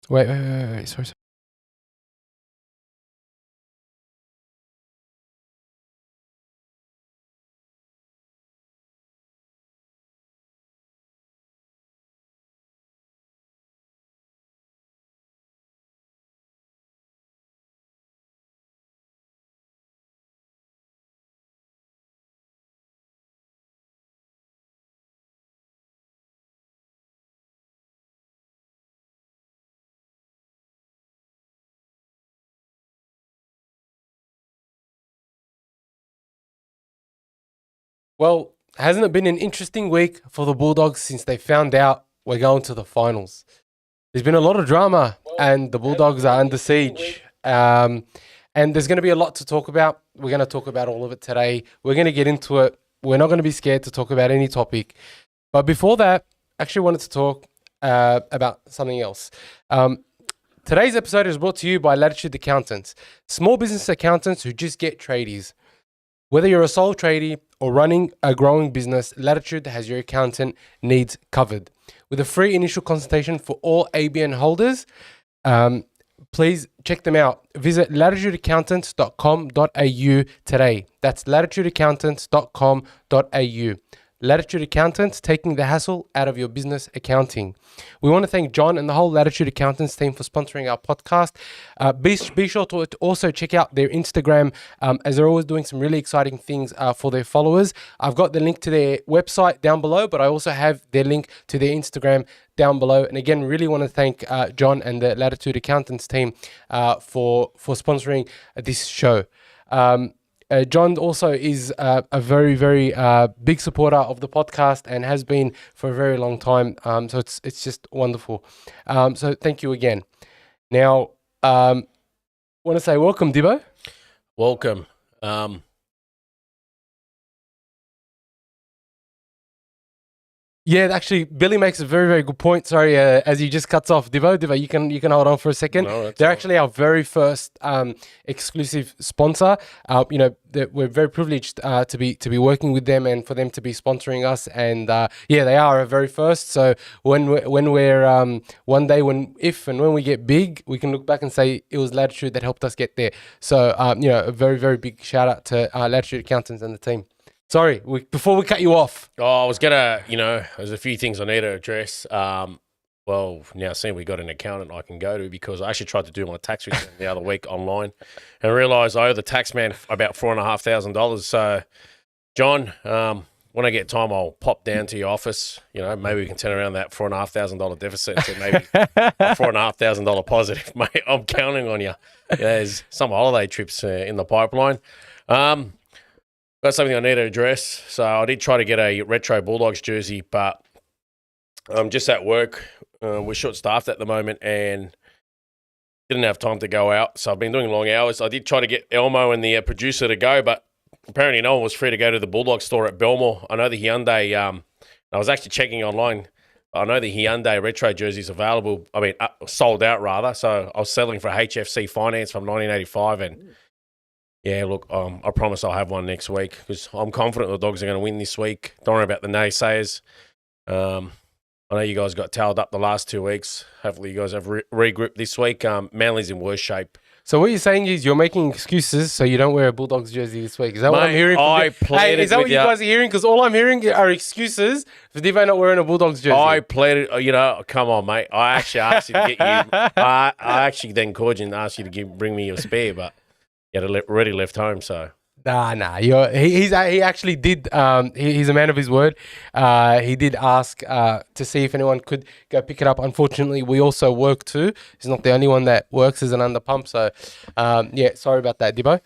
Wait. Sorry. Well, hasn't it been an interesting week for the Bulldogs since they found out we're going to the finals? There's been a lot of drama, and the Bulldogs are under siege. And there's going to be a lot to talk about. We're going to talk about all of it today. We're going to get into it. We're not going to be scared to talk about any topic. But before that, I actually wanted to talk about something else. Today's episode is brought to you by Latitude Accountants, small business accountants who just get tradies. Whether you're a sole tradie or running a growing business, Latitude has your accountant needs covered. With a free initial consultation for all ABN holders, please check them out. Visit latitudeaccountants.com.au today. That's latitudeaccountants.com.au. Latitude Accountants, taking the hassle out of your business accounting. We want to thank John and the whole Latitude Accountants team for sponsoring our podcast. Be sure to also check out their Instagram, as they're always doing some really exciting things for their followers. I've got the link to their website down below, but I also have their link to their Instagram down below. And again, really want to thank John and the Latitude Accountants team for sponsoring this show. John also is a very, very big supporter of the podcast and has been for a very long time. So it's just wonderful. So thank you again. Now, want to say welcome, Dibbo. Welcome. Yeah, actually, Billy makes a very, very good point. Sorry, as he just cuts off, Divo, you can hold on for a second. No, They're actually our very first exclusive sponsor. We're very privileged to be working with them and for them to be sponsoring us. And they are our very first. So when we're one day if and when we get big, we can look back and say it was Latitude that helped us get there. So a very, very big shout out to Latitude Accountants and the team. Sorry, before we cut you off. I was going to, there's a few things I need to address. Well, now seeing we got an accountant I can go to, because I actually tried to do my tax return the other week online and realised I owe the tax man about $4,500. So, John, when I get time, I'll pop down to your office. Maybe we can turn around that $4,500 deficit to maybe a $4,500 positive, mate. I'm counting on you. There's some holiday trips in the pipeline. That's something I need to address. So I did try to get a retro Bulldogs jersey, but I'm just at work. We're short-staffed at the moment and didn't have time to go out. So I've been doing long hours. I did try to get Elmo and the producer to go, but apparently no one was free to go to the Bulldog store at Belmore. I know the Hyundai, I was actually checking online. I know the Hyundai retro jersey is available. I mean, sold out rather. So I was settling for HFC finance from 1985 and... Yeah, look, I promise I'll have one next week because I'm confident the Dogs are going to win this week. Don't worry about the naysayers. I know you guys got tailed up the last 2 weeks. Hopefully you guys have regrouped this week. Manly's in worse shape. So what you're saying is you're making excuses so you don't wear a Bulldogs jersey this week. Is that what I'm hearing? Is that what you guys are hearing? Because all I'm hearing are excuses for Divo not wearing a Bulldogs jersey. I pleaded, come on, mate. I actually asked you to get you. I actually then called you and asked you to bring me your spare, but... He had already left home, so... Nah. He actually did... he's a man of his word. He did ask to see if anyone could go pick it up. Unfortunately, we also work too. He's not the only one that works as an underpump, so... sorry about that, Dibbo.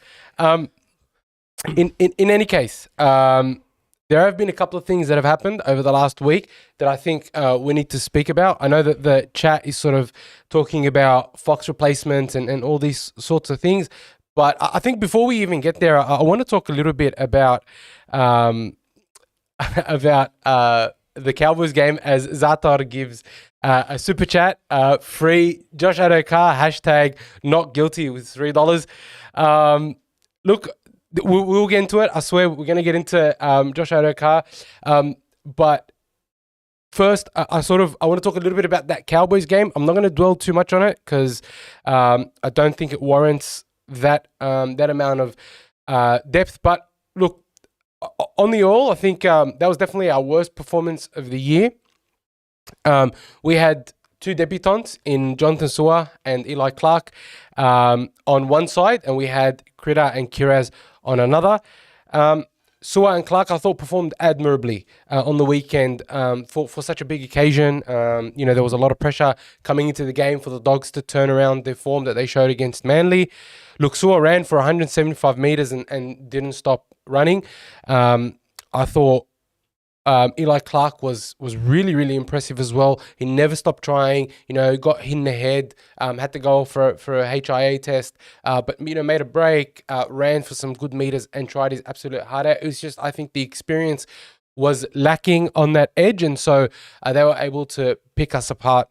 In any case, there have been a couple of things that have happened over the last week that I think we need to speak about. I know that the chat is sort of talking about Fox replacement and all these sorts of things. But I think before we even get there, I want to talk a little bit about the Cowboys game as Zatar gives a super chat, free Josh Adokar, hashtag not guilty with $3. Look, we'll get into it. I swear we're going to get into Josh Adokar. But first, I want to talk a little bit about that Cowboys game. I'm not going to dwell too much on it because I don't think it warrants that amount of depth. But look, on the all, I think that was definitely our worst performance of the year. We had two debutants in Jonathan Su'a and Eli Clark on one side, and we had Critter and Kiraz on another. Su'a and Clark, I thought, performed admirably on the weekend for such a big occasion. There was a lot of pressure coming into the game for the Dogs to turn around their form that they showed against Manly. Look, Su'a ran for 175 metres and didn't stop running. I thought Eli Clark was really, really impressive as well. He never stopped trying. Got hit in the head, had to go for a HIA test, but made a break, ran for some good meters and tried his absolute heart out. It was just, I think the experience was lacking on that edge, and so they were able to pick us apart.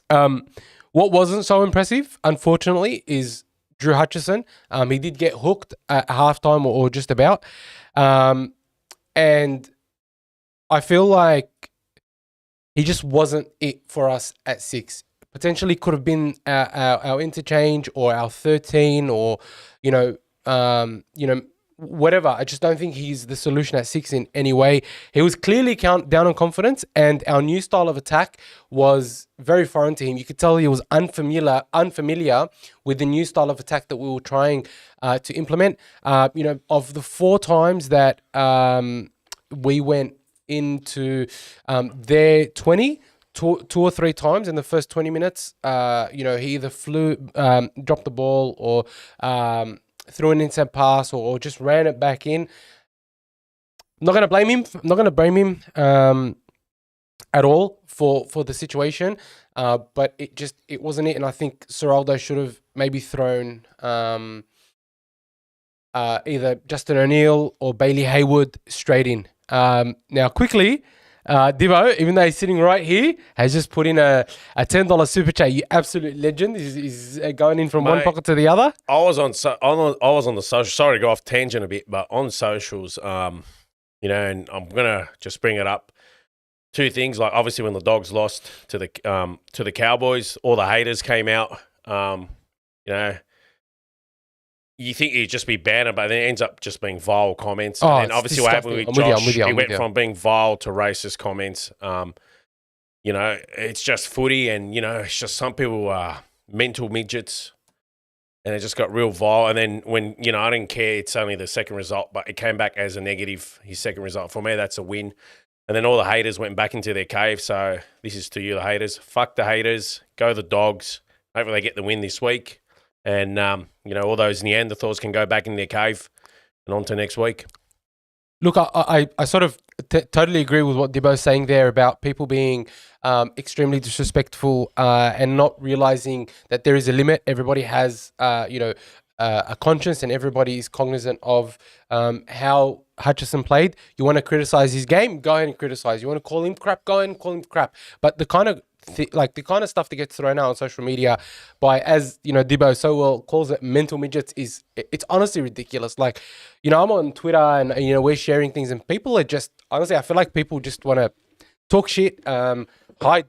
What wasn't so impressive, unfortunately, is Drew Hutchison. He did get hooked at halftime or just about. And I feel like he just wasn't it for us at 6. Potentially could have been our interchange or our 13 or, whatever. I just don't think he's the solution at 6 in any way. He was clearly down on confidence, and our new style of attack was very foreign to him. You could tell he was unfamiliar with the new style of attack that we were trying to implement. Of the 4 times that we went into their 20, two or three times in the first 20 minutes, he either dropped the ball or threw an inside pass or just ran it back in. I'm not going to blame him. I'm not going to blame him at all for the situation. But it wasn't it. And I think Seraldo should have maybe thrown either Justin O'Neill or Bailey Hayward straight in. Now, quickly, Divo, even though he's sitting right here, has just put in a $10 super chat. You absolute legend. He's going in from one pocket to the other. I was on the social. Sorry to go off tangent a bit, but on socials, and I'm gonna just bring it up. 2 things, like obviously when the Dogs lost to the Cowboys, all the haters came out. You think he'd just be banned, but then it ends up just being vile comments. Oh, and obviously what happened with Josh, he went from being vile to racist comments. It's just footy, and, it's just some people are mental midgets, and it just got real vile. And then when, I didn't care, it's only the second result, but it came back as a negative, his second result. For me, that's a win. And then all the haters went back into their cave. So this is to you, the haters. Fuck the haters. Go the Dogs. Hopefully they get the win this week. And, all those Neanderthals can go back in their cave and on to next week. Look, I sort of totally agree with what Dibbo's saying there about people being extremely disrespectful and not realizing that there is a limit. Everybody has, a conscience, and everybody is cognizant of how Hutchison played. You want to criticize his game? Go ahead and criticize. You want to call him crap? Go ahead and call him crap. But the kind of stuff that gets thrown out on social media by, as Dibbo so well calls it, mental midgets, it's honestly ridiculous. Like, I'm on Twitter and we're sharing things, and people are just, honestly, I feel like people just want to talk shit, hide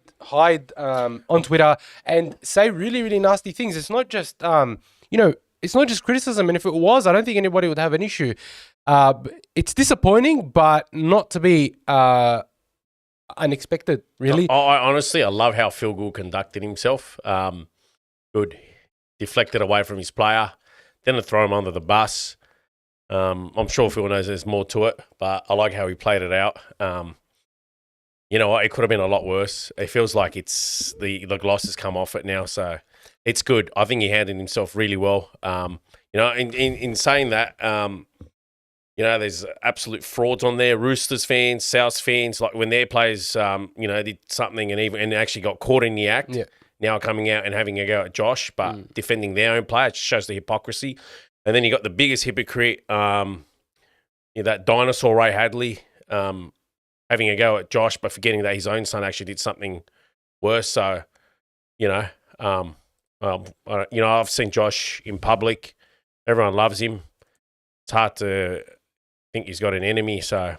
on Twitter and say really, really nasty things. It's not just it's not just criticism, and if it was, I don't think anybody would have an issue. It's disappointing, but not to be unexpected, really. I love how Phil Gould conducted himself. Good. Deflected away from his player. Didn't throw him under the bus. I'm sure Phil knows there's more to it, but I like how he played it out. You know what? It could have been a lot worse. It feels like it's the gloss has come off it now, so it's good. I think he handled himself really well. In saying that, there's absolute frauds on there. Roosters fans, South fans, like when their players, did something and actually got caught in the act. Yeah. Now coming out and having a go at Josh, but defending their own player, it just shows the hypocrisy. And then you got the biggest hypocrite, that dinosaur Ray Hadley, having a go at Josh, but forgetting that his own son actually did something worse. So, I've seen Josh in public. Everyone loves him. It's hard to think he's got an enemy. So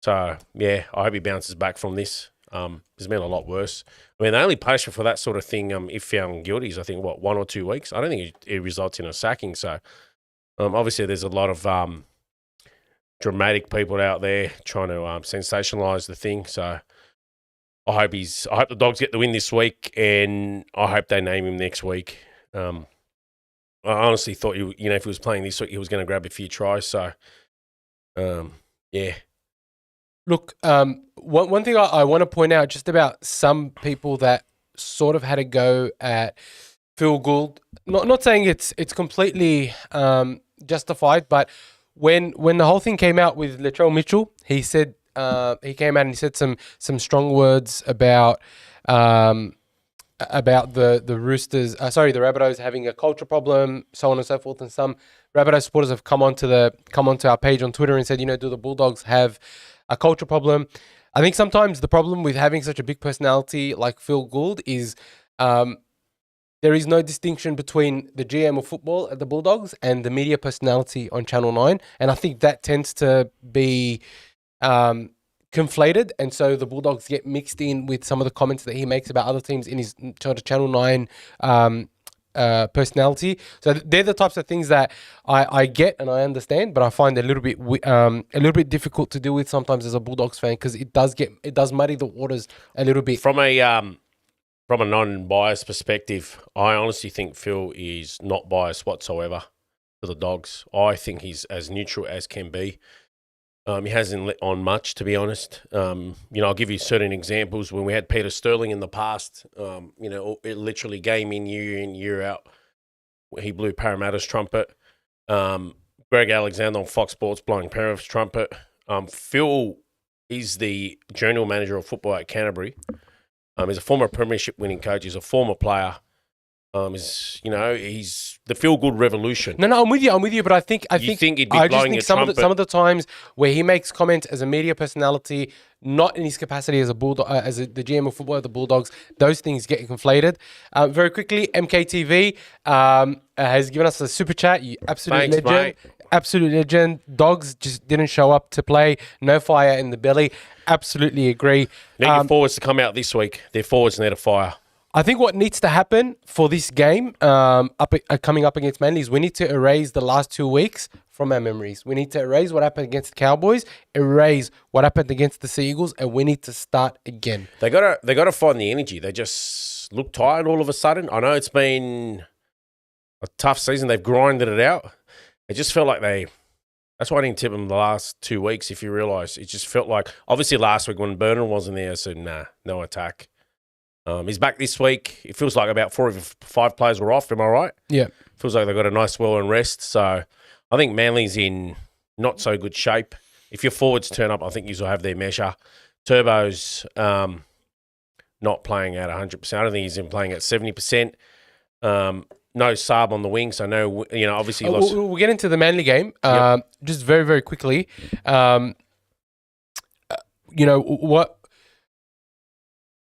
So, yeah, I hope he bounces back from this. It's been a lot worse. I mean, the only punishment for that sort of thing, if found guilty, is, I think, 1 or 2 weeks? I don't think it results in a sacking. So, obviously, there's a lot of dramatic people out there trying to sensationalise the thing. So, I hope the Dogs get the win this week, and I hope they name him next week. I honestly thought, if he was playing this week, he was going to grab a few tries. So, yeah. Look, one thing I want to point out just about some people that sort of had a go at Phil Gould. Not saying it's completely justified, but when the whole thing came out with Latrell Mitchell, he said he came out and he said some strong words about the Roosters. The Rabbitohs having a culture problem, so on and so forth. And some Rabbitohs supporters have come onto our page on Twitter and said, do the Bulldogs have a culture problem? I think sometimes the problem with having such a big personality like Phil Gould is there is no distinction between the GM of football at the Bulldogs and the media personality on Channel 9. And I think that tends to be conflated. And so the Bulldogs get mixed in with some of the comments that he makes about other teams in his Channel 9 personality. So they're the types of things that I get and I understand, but I find a little bit difficult to deal with sometimes as a Bulldogs fan, because it does muddy the waters a little bit. From a non-biased perspective, I honestly think Phil is not biased whatsoever to the Dogs. I think he's as neutral as can be. He hasn't let on much, to be honest. I'll give you certain examples. When we had Peter Sterling in the past, it literally game in, year out, he blew Parramatta's trumpet. Greg Alexander on Fox Sports blowing Parramatta's trumpet. Phil is the general manager of football at Canterbury. He's a former premiership winning coach. He's a former player. He's the feel good revolution. No, I'm with you. But I think he'd be blowing some of the times where he makes comments as a media personality, not in his capacity as a Bulldog, the GM of football of the Bulldogs, those things get conflated. Very quickly, MKTV has given us a super chat. You absolute legend. Mate. Absolute legend. Dogs just didn't show up to play. No fire in the belly. Absolutely agree. Need your forwards to come out this week. Their forwards need a fire. I think what needs to happen for this game coming up against Manly is we need to erase the last 2 weeks from our memories. We need to erase what happened against the Cowboys, erase what happened against the Sea Eagles, and we need to start again. They gotta find the energy. They just look tired all of a sudden. I know it's been a tough season. They've grinded it out. It just felt like that's why I didn't tip them the last 2 weeks, if you realise. It just felt like, obviously last week when Burnham wasn't there, I said, nah, no attack. He's back this week. It feels like about 4 or 5 players were off. Am I right? Yeah. Feels like they've got a nice well and rest. So I think Manly's in not so good shape. If your forwards turn up, I think you'll have their measure. Turbo's not playing at 100%. I don't think he's been playing at 70%. No Saab on the wing, so no, obviously lost. We'll get into the Manly game. Yep. Just very, very quickly. What...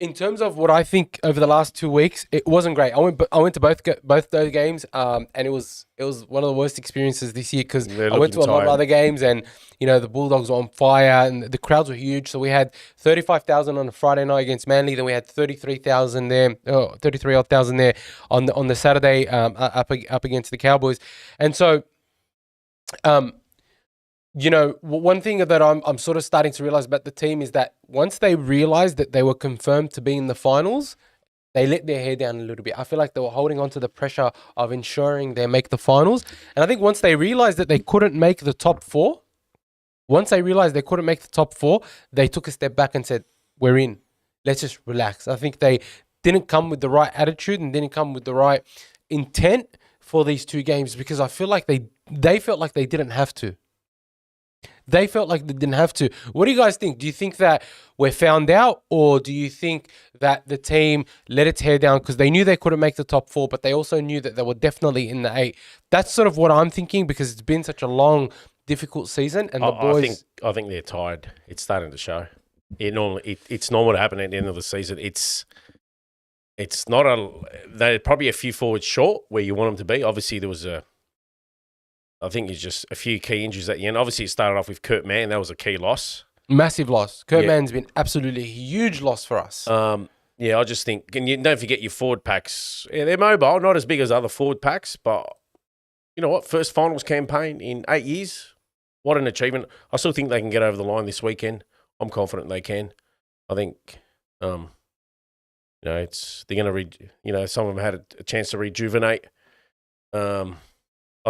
In terms of what I think over the last 2 weeks, it wasn't great. I went to both those games, and it was one of the worst experiences this year because I went to a lot of other games, and the Bulldogs were on fire and the crowds were huge. So we had 35,000 on a Friday night against Manly, then we had 33,000 there, 33,000 there on the Saturday up against the Cowboys, and so. One thing that I'm sort of starting to realize about the team is that once they realized that they were confirmed to be in the finals, they let their hair down a little bit. I feel like they were holding on to the pressure of ensuring they make the finals. And I think once they realized that they couldn't make the top 4, they took a step back and said, we're in. Let's just relax. I think they didn't come with the right attitude and didn't come with the right intent for these 2 games because I feel like they felt like they didn't have to. They felt like they didn't have to. What do you guys think? Do you think that we're found out, or do you think that the team let its hair down because they knew they couldn't make the top 4, but they also knew that they were definitely in the 8? That's sort of what I'm thinking because it's been such a long, difficult season, and the boys. I think they're tired. It's starting to show. It's normal to happen at the end of the season. It's not they're probably a few forwards short where you want them to be. Obviously, there was I think it's just a few key injuries at the end. Obviously, it started off with Kurt Mann. That was a key loss. Massive loss. Kurt Yeah. Mann's been absolutely a huge loss for us. Yeah, I just think, and you don't forget your forward packs. Yeah, they're mobile, not as big as other forward packs, but you know what? First finals campaign in 8 years. What an achievement. I still think they can get over the line this weekend. I'm confident they can. I think, they're going to, some of them had a chance to rejuvenate. I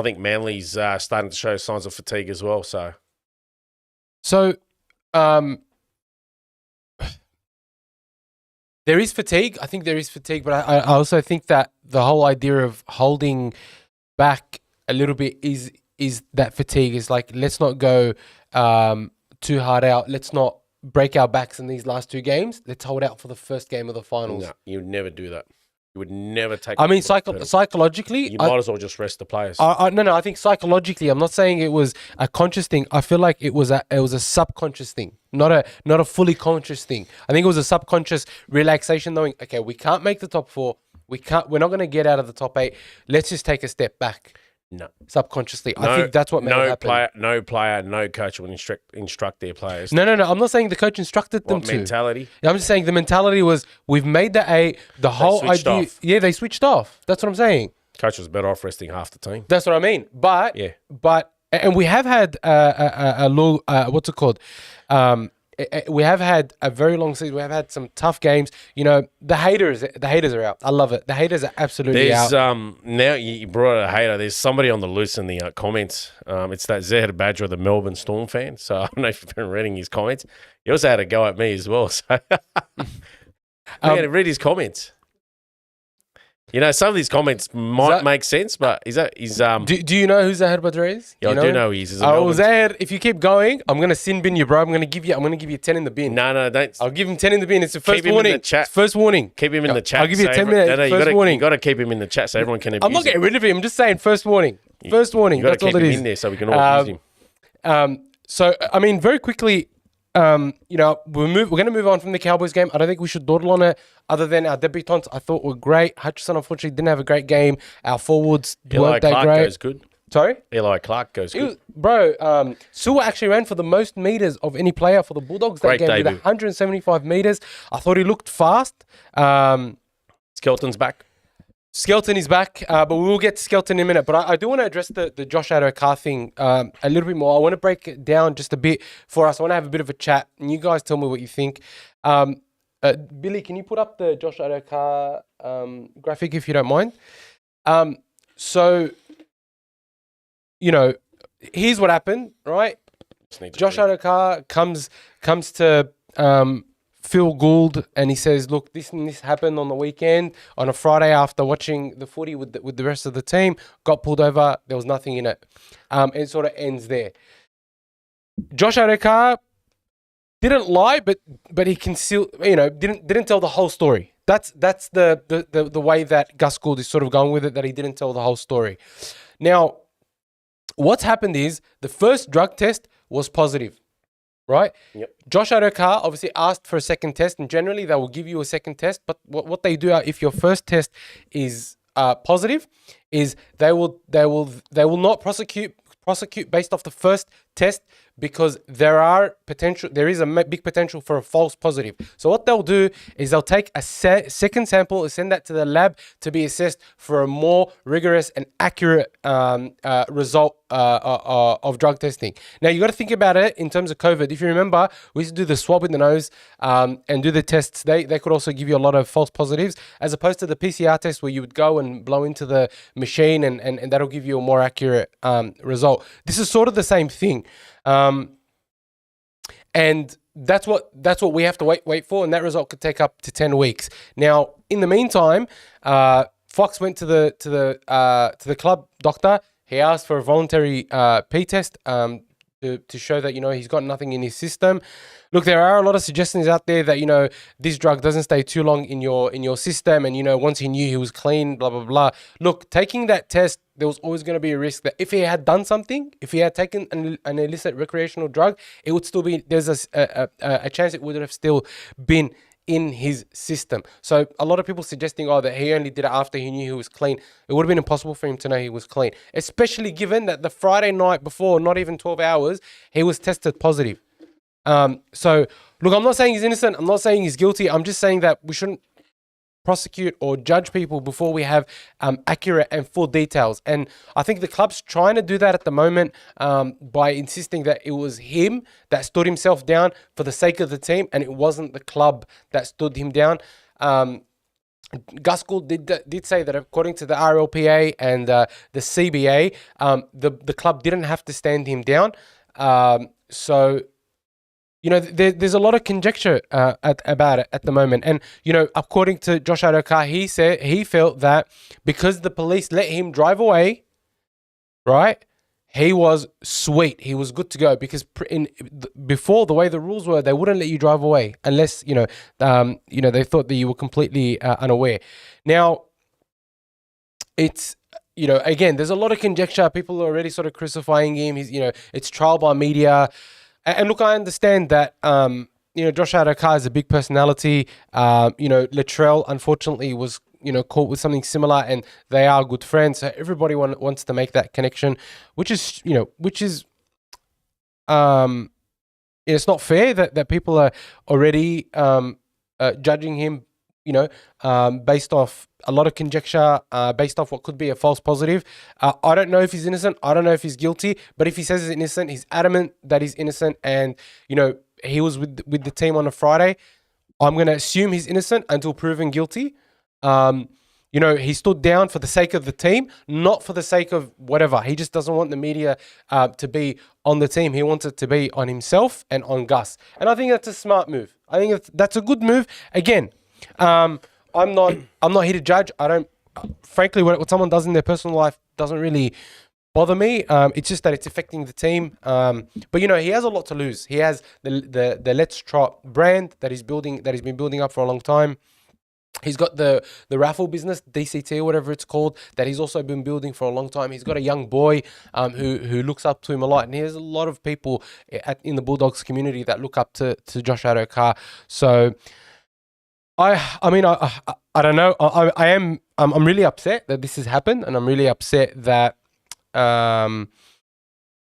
think Manly's starting to show signs of fatigue as well. So, there is fatigue. I think there is fatigue, but I also think that the whole idea of holding back a little bit is that fatigue. Is like, let's not go too hard out. Let's not break our backs in these last 2 games. Let's hold out for the first game of the finals. No, you would never do that. You would never take. I mean, psychologically, you might as well just rest the players. No. I think psychologically, I'm not saying it was a conscious thing. I feel like it was a subconscious thing, not a fully conscious thing. I think it was a subconscious relaxation, knowing, okay, we can't make the top 4. We're not going to get out of the top 8. Let's just take a step back. No, subconsciously. I think that's what made it happen. No player, no coach will instruct their players. No. I'm not saying the coach instructed them to. Mentality? I'm just saying the mentality was, we've made the 8. The whole idea. Off. Yeah, they switched off. That's what I'm saying. Coach was better off resting half the team. That's what I mean. But and we have had a low. What's it called? We have had a very long season. We have had some tough games. You know, the haters are out. I love it. The haters are absolutely out. Now you brought a hater. There's somebody on the loose in the comments. It's that Zed Badger, the Melbourne Storm fan. So I don't know if you've been reading his comments. He also had a go at me as well. So read his comments. You know, some of these comments might make sense, but do you know who Zahid Badr is? Yeah, I do know he is. Zahid, if you keep going, I'm gonna sin bin you, bro. I'm gonna give you 10 in the bin. No, don't. I'll give him 10 in the bin. It's the first keep warning. Him in the chat. First warning. Keep him in the chat. I'll give you 10 minutes. First warning. You got to keep him in the chat so everyone can abuse I'm not getting rid of him. I'm just saying first warning. First warning. That's all it is. You got to keep him in there so we can all use him. So, I mean, very quickly, we're going to move on from the Cowboys game. I don't think we should dawdle on it. Other than our debutants, I thought were great. Hutchison, unfortunately, didn't have a great game. Our forwards weren't that great. Goes good. Sorry? Eli Clark goes good. Sewell actually ran for the most meters of any player for the Bulldogs that game with 175 meters. I thought he looked fast. Skelton's back. Skelton is back, but we will get to Skelton in a minute. But I do want to address the Josh Addo-Carr thing a little bit more. I want to break it down just a bit for us. I want to have a bit of a chat, and you guys tell me what you think. Billy, can you put up the Josh Addo-Carr graphic if you don't mind? So, here's what happened, right? Josh Addo-Carr comes to Phil Gould and he says, look, this and this happened on the weekend, on a Friday after watching the footy with the rest of the team, got pulled over, there was nothing in it. It sort of ends there. Josh Addo-Carr didn't lie, but he concealed, didn't tell the whole story. That's the way that Gus Gould is sort of going with it, that he didn't tell the whole story. Now, what's happened is the first drug test was positive, right? Yep. Josh Addo-Carr obviously asked for a second test, and generally they will give you a second test. But what they do, if your first test is positive, is they will not prosecute based off the first test, because there is a big potential for a false positive. So what they'll do is they'll take a second sample and send that to the lab to be assessed for a more rigorous and accurate result of drug testing. Now, you got to think about it in terms of COVID. If you remember, we used to do the swab in the nose and do the tests. They could also give you a lot of false positives, as opposed to the PCR test where you would go and blow into the machine and that'll give you a more accurate result. This is sort of the same thing. And that's what we have to wait for, and that result could take up to 10 weeks. Now, in the meantime, Fox went to the club doctor. He asked for a voluntary P test to show that he's got nothing in his system. Look, there are a lot of suggestions out there that this drug doesn't stay too long in your system, and once he knew he was clean, blah blah blah. Look, taking that test, there was always going to be a risk that if he had done something, if he had taken an illicit recreational drug, it would still be, there's a chance it would have still been in his system. So a lot of people suggesting, that he only did it after he knew he was clean. It would have been impossible for him to know he was clean, especially given that the Friday night before, not even 12 hours, he was tested positive. So, look, I'm not saying he's innocent. I'm not saying he's guilty. I'm just saying that we shouldn't prosecute or judge people before we have accurate and full details. And I think the club's trying to do that at the moment by insisting that it was him that stood himself down for the sake of the team, and it wasn't the club that stood him down. Gus Gould did say that according to the RLPA and the CBA, the club didn't have to stand him down. So, there's a lot of conjecture about it at the moment. And, according to Josh Adokar, he said he felt that because the police let him drive away, right, he was sweet. He was good to go because before, the way the rules were, they wouldn't let you drive away unless, they thought that you were completely unaware. Now, it's, again, there's a lot of conjecture. People are already sort of crucifying him. He's, it's trial by media. And look, I understand that, Josh Adokar is a big personality. Latrell, unfortunately, was, caught with something similar, and they are good friends. So everybody wants to make that connection, which is, it's not fair that people are already judging him, based off a lot of conjecture, based off what could be a false positive. I don't know if he's innocent. I don't know if he's guilty. But if he says he's innocent, he's adamant that he's innocent, and he was with the team on a Friday. I'm going to assume he's innocent until proven guilty. He stood down for the sake of the team, not for the sake of whatever. He just doesn't want the media to be on the team. He wants it to be on himself and on Gus. And I think that's a smart move. I think that's a good move. Again, I'm not here to judge. I don't, frankly, what someone does in their personal life doesn't really bother me. It's just that it's affecting the team. But he has a lot to lose. He has the Let's Trot brand that he's been building up for a long time. He's got the raffle business, DCT or whatever it's called, that he's also been building for a long time. He's got a young boy who looks up to him a lot, and there's a lot of people in the Bulldogs community that look up to Josh Adokar. So I don't know. I'm really upset that this has happened, and I'm really upset that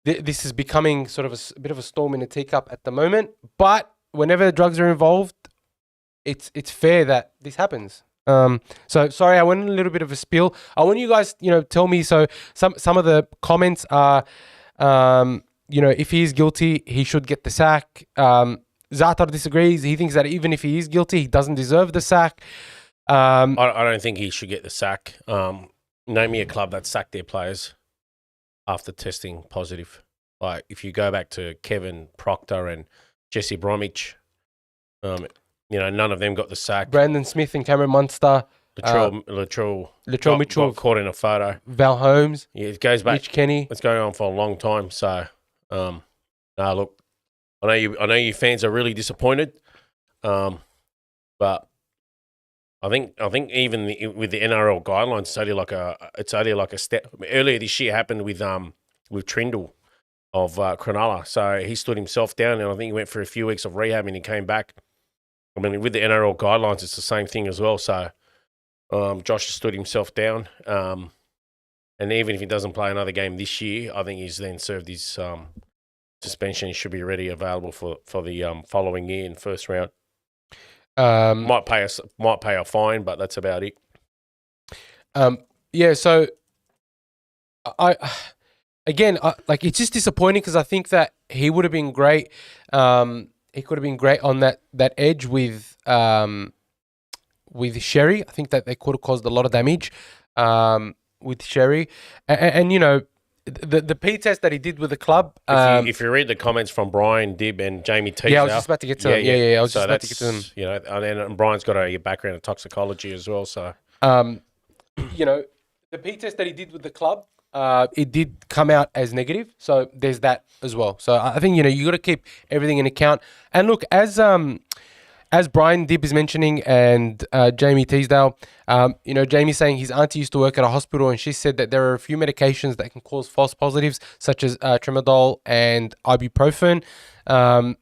this is becoming sort of a bit of a storm in a teacup at the moment. But whenever drugs are involved, it's fair that this happens. So sorry, I went in a little bit of a spiel. I want you guys, tell me. So some of the comments are, if he is guilty, he should get the sack. Zatar disagrees. He thinks that even if he is guilty, he doesn't deserve the sack. I don't think he should get the sack. Name me a club that sacked their players after testing positive. Like if you go back to Kevin Proctor and Jesse Bromwich, none of them got the sack. Brandon Smith and Cameron Munster. Latrell Mitchell got caught in a photo. Val Holmes. Yeah, it goes back. Mitch Kenny. It's going on for a long time. So, look, I know you fans are really disappointed, but I think even with the NRL guidelines, it's only like a step. Earlier this year happened with Trindle of Cronulla. So he stood himself down, and I think he went for a few weeks of rehab, and he came back. I mean, with the NRL guidelines, it's the same thing as well. So Josh stood himself down, and even if he doesn't play another game this year, I think he's then served his suspension. He should be available for the following year in first round. Might pay a fine, but that's about it. So it's just disappointing because I think that he would have been great. He could have been great on that edge with Sherry. I think that they could have caused a lot of damage with Sherry, and the P test that he did with the club. If you read the comments from Brian Dibb and Jamie Teaser, I was just about to get to them. I was just about to get to them. And Brian's got a background in toxicology as well. So, the P test that he did with the club, it did come out as negative. So there's that as well. So I think you got to keep everything in account. And look, as Brian Dibb is mentioning and Jamie Teasdale, Jamie's saying his auntie used to work at a hospital, and she said that there are a few medications that can cause false positives, such as tramadol and ibuprofen. Brian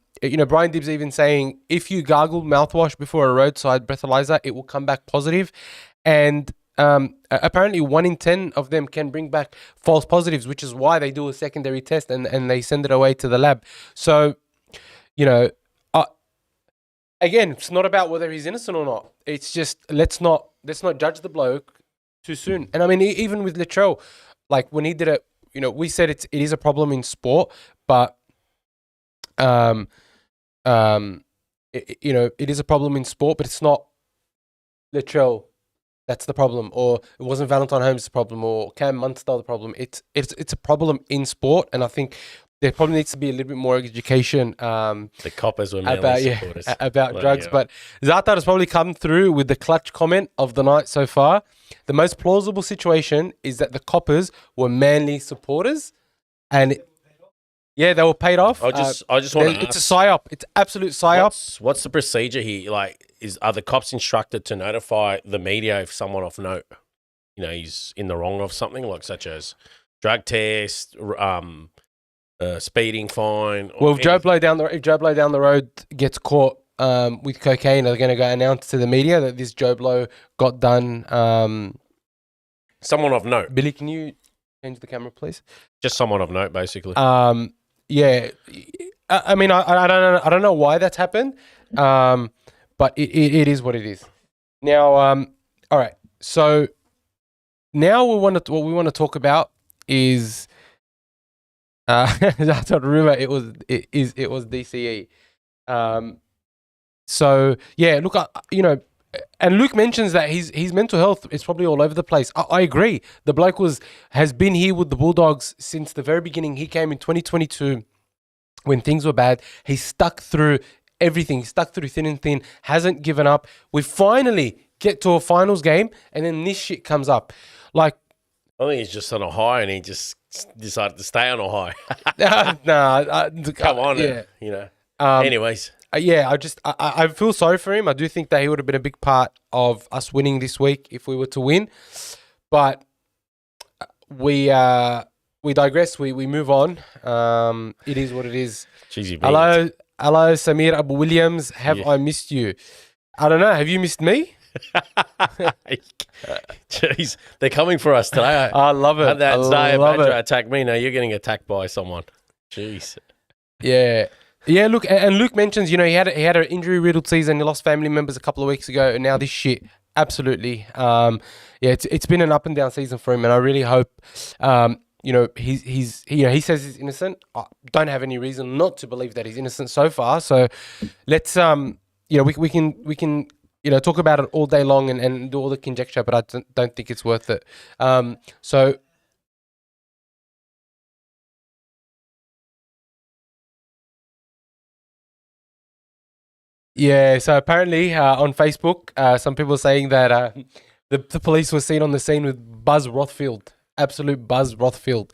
Dibb's even saying if you gargle mouthwash before a roadside breathalyzer, it will come back positive. And apparently 1 in 10 of them can bring back false positives, which is why they do a secondary test and they send it away to the lab. So, you know, again, it's not about whether he's innocent or not. It's just let's not judge the bloke too soon. And I mean, even with Latrell, like when he did it, you know, we said it is a problem in sport, but you know, it is a problem in sport, but it's not Latrell that's the problem, or it wasn't Valentine Holmes the problem, or Cam Munster the problem. It's a problem in sport, and I think there probably needs to be a little bit more education. The coppers were mainly supporters. About drugs, but Zata has probably come through with the clutch comment of the night so far. The most plausible situation is that the coppers were Manly supporters, and they were paid off. I just want to ask. It's a psyop. It's absolute psyop. What's the procedure here? Like, are the cops instructed to notify the media if someone of note, you know, he's in the wrong of something, like such as drug test, speeding fine? Well, if Joe Blow down the road gets caught with cocaine, they're going to go announce to the media that this Joe Blow got done. Someone of note. Billy, can you change the camera, please? Just someone of note, basically. Yeah, I mean, I don't know why that's happened, but it is what it is. Now, all right. So now what we want to talk about is that's not rumor. It was DCE. So yeah, look, you know, and Luke mentions that his mental health is probably all over the place. I agree. The bloke has been here with the Bulldogs since the very beginning. He came in 2022 when things were bad. He stuck through everything. He stuck through thin and thin. Hasn't given up. We finally get to a finals game, and then this shit comes up. Like, I think he's just on a high, and he just decided to stay on a high. Come on, yeah. You know. Anyways. I feel sorry for him. I do think that he would have been a big part of us winning this week if we were to win. But we digress. We move on. It is what it is. Jeez, hello, Samir Abu Williams. Have I missed you? I don't know. Have you missed me? Jeez, they're coming for us today. I love it. That Zaya Badger attacked me. Now you're getting attacked by someone. Jeez. Yeah. Yeah, look, and Luke mentions, you know, he had an injury-riddled season. He lost family members a couple of weeks ago, and now this shit. Absolutely. It's been an up and down season for him, and I really hope, you know, he says he's innocent. I don't have any reason not to believe that he's innocent so far. So let's, you know, we can, you know, talk about it all day long and do all the conjecture, but I don't think it's worth it. So. Yeah, so apparently on Facebook, some people are saying that the police were seen on the scene with Buzz Rothfield, absolute Buzz Rothfield.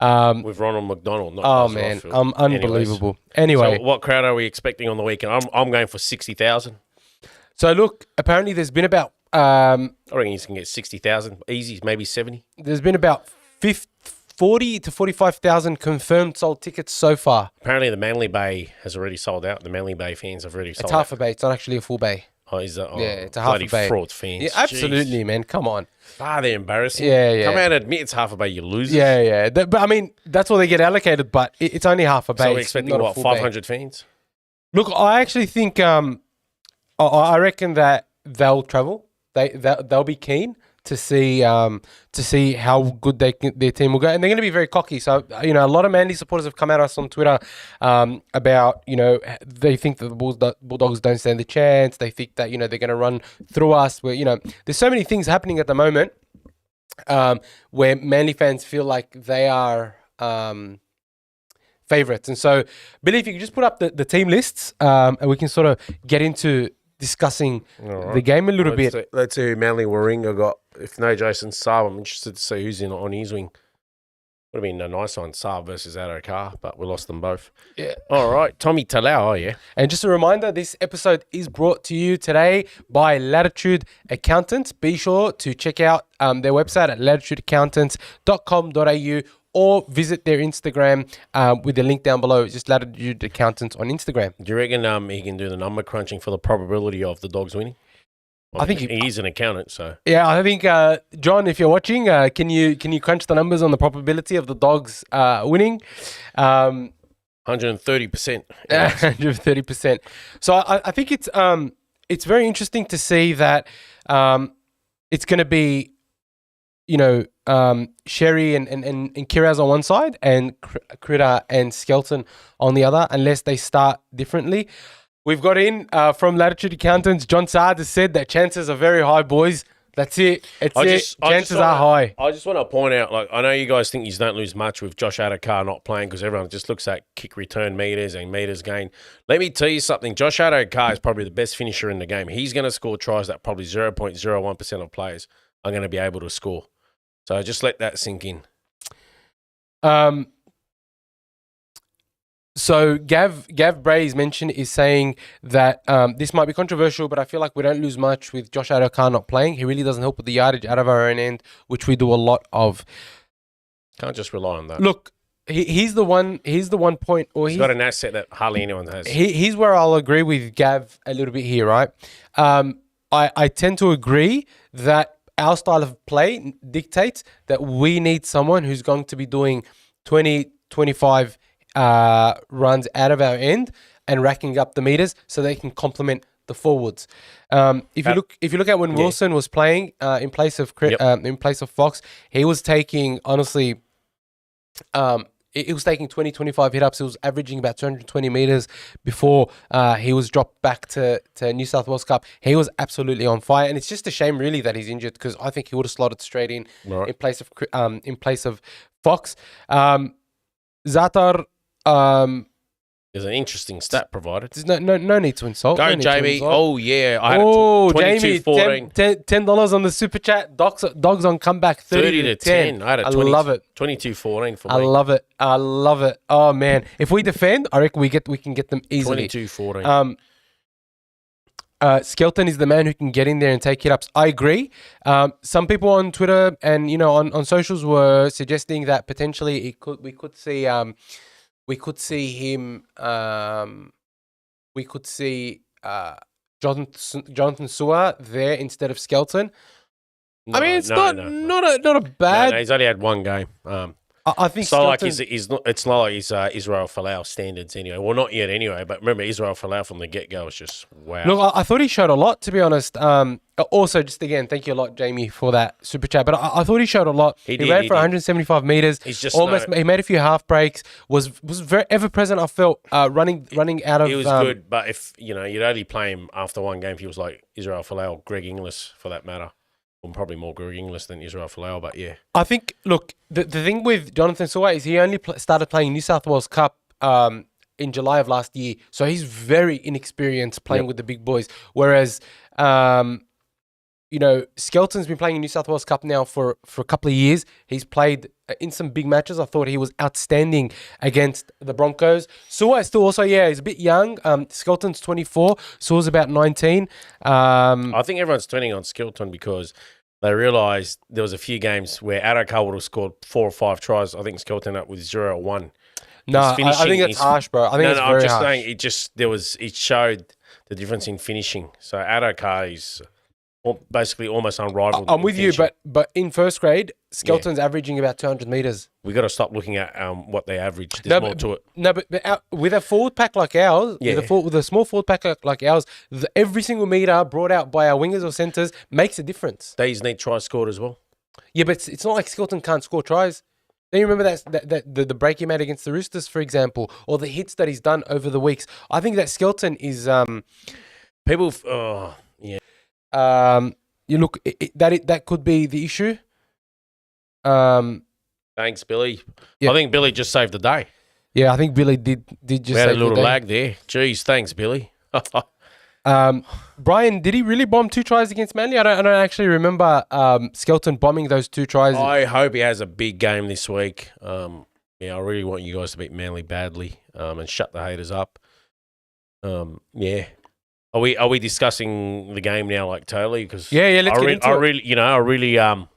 With Ronald McDonald, not Buzz Rothfield. Unbelievable. Anyway. So what crowd are we expecting on the weekend? I'm going for 60,000. So look, apparently there's been about... I reckon he's going to get 60,000, easy, maybe 70. There's been about 40 to 45,000 confirmed sold tickets so far. Apparently the Manly Bay has already sold out. The Manly Bay fans have already sold out. It's half a bay. It's not actually a full bay. Oh, is that? Oh, yeah, it's a half a bay. Fraud fans. Yeah, absolutely, man. Come on. They're embarrassing. Yeah. Come out and admit it's half a bay, you losers. Yeah. But I mean, that's what they get allocated, but it's only half a bay. So we're expecting, what, 500 fans? Look, I actually think, I reckon that they'll travel. They'll be keen to see how good their team will go, and they're going to be very cocky. So, you know, a lot of Manly supporters have come at us on Twitter about, you know, they think that the Bulldogs don't stand a chance. They think that, you know, they're going to run through us. Where, you know, there's so many things happening at the moment where Manly fans feel like they are favourites. And so, Billy, if you could just put up the team lists, and we can sort of get into discussing the game a little bit. Let's see who Manly Warringah got. If no Jason Saab, I'm interested to see who's in on his wing. Would have been a nice one, Saab versus Addo, but we lost them both. Yeah. All right, Tommy Talau, yeah. And just a reminder, this episode is brought to you today by Latitude Accountants. Be sure to check out their website at latitudeaccountants.com.au or visit their Instagram with the link down below. It's just Latitude Accountants on Instagram. Do you reckon he can do the number crunching for the probability of the Dogs winning? I think he's an accountant, so yeah. I think John, if you're watching, can you crunch the numbers on the probability of the Dogs winning? I 130%. 130%. So I think it's very interesting to see that it's going to be, Sherry and Kiraz on one side and Critter and Skelton on the other, unless they start differently. We've got in from Latitude Accountants, John Saad has said that chances are very high, boys. That's it. Chances are high. I just want to point out, I know you guys think you don't lose much with Josh Adokar not playing because everyone just looks at kick return meters and meters gained. Let me tell you something. Josh Adokar is probably the best finisher in the game. He's going to score tries that probably 0.01% of players are going to be able to score. So just let that sink in. So Gav Bray's mention is saying that this might be controversial, but I feel like we don't lose much with Josh Adokar not playing. He really doesn't help with the yardage out of our own end, which we do a lot of. Can't just rely on that. Look, he's the one point, or he's got an asset that hardly anyone has. He's where I'll agree with Gav a little bit here, right? I tend to agree that our style of play dictates that we need someone who's going to be doing 20, 25 runs out of our end and racking up the meters so they can complement the forwards. If you look at when Wilson was playing in place of Fox, he was taking it was taking 20, 25 hit-ups. It was averaging about 220 meters before he was dropped back to New South Wales Cup. He was absolutely on fire, and it's just a shame, really, that he's injured because I think he would have slotted straight in place of Fox. Zatar. There's an interesting stat provided. There's no need to insult. Go, Jamie. Oh, yeah. I had Jamie, $10 on the super chat. Dogs on comeback, 30 to 10. I love it. 22-14 for me. I love it. Oh, man. If we defend, I reckon we can get them easily. 22-14. Skelton is the man who can get in there and take hit-ups. I agree. Some people on Twitter and on socials were suggesting that potentially we could see him. We could see Jonathan Sewer there instead of Skelton. I mean, it's not a bad. No, he's only had one game. I think it's not like it's not like he's Israel Folau standards anyway. Well, not yet anyway. But remember, Israel Folau from the get go was just wow. Look, I thought he showed a lot, to be honest. Also, just again, thank you a lot, Jamie, for that super chat. But I thought he showed a lot. He ran for 175 meters. He's just he made a few half breaks. Was very ever present. I felt running out of. He was good, but if you'd only play him after one game, if he was like Israel Folau, Greg Inglis, for that matter. Well, probably more Greg Inglis than Israel Folau, but yeah. I think, look, the thing with Jonathan Sewer is he only started playing New South Wales Cup in July of last year. So he's very inexperienced playing with the big boys. Whereas, Skelton's been playing in New South Wales Cup now for a couple of years. He's played in some big matches. I thought he was outstanding against the Broncos. Sewer is still also, he's a bit young. Skelton's 24. Sewer's about 19. I think everyone's turning on Skelton because they realised there was a few games where Adokar would have scored 4 or 5 tries. I think Skelton up with 0 or 1. No, I think it's harsh, bro. I think it's very harsh. I'm just saying it showed the difference in finishing. So Adokar is basically almost unrivaled. I'm with you, but in first grade, Skelton's averaging about 200 meters. We got to stop looking at what they average. There's more to it. No, but with a forward pack like ours, with a small forward pack like ours, every single meter brought out by our wingers or centers makes a difference. These need tries scored as well. Yeah, but it's not like Skelton can't score tries. Don't you remember that the break he made against the Roosters, for example, or the hits that he's done over the weeks? I think that Skelton is people. You look that could be the issue. Thanks, Billy. Yeah. I think Billy just saved the day. Yeah, I think Billy did just. We had a little lag there. Jeez, thanks, Billy. Brian, did he really bomb 2 tries against Manly? I don't actually remember Skelton bombing those 2 tries. I hope he has a big game this week. I really want you guys to beat Manly badly and shut the haters up. Are we discussing the game now, like totally? Because let's get into it.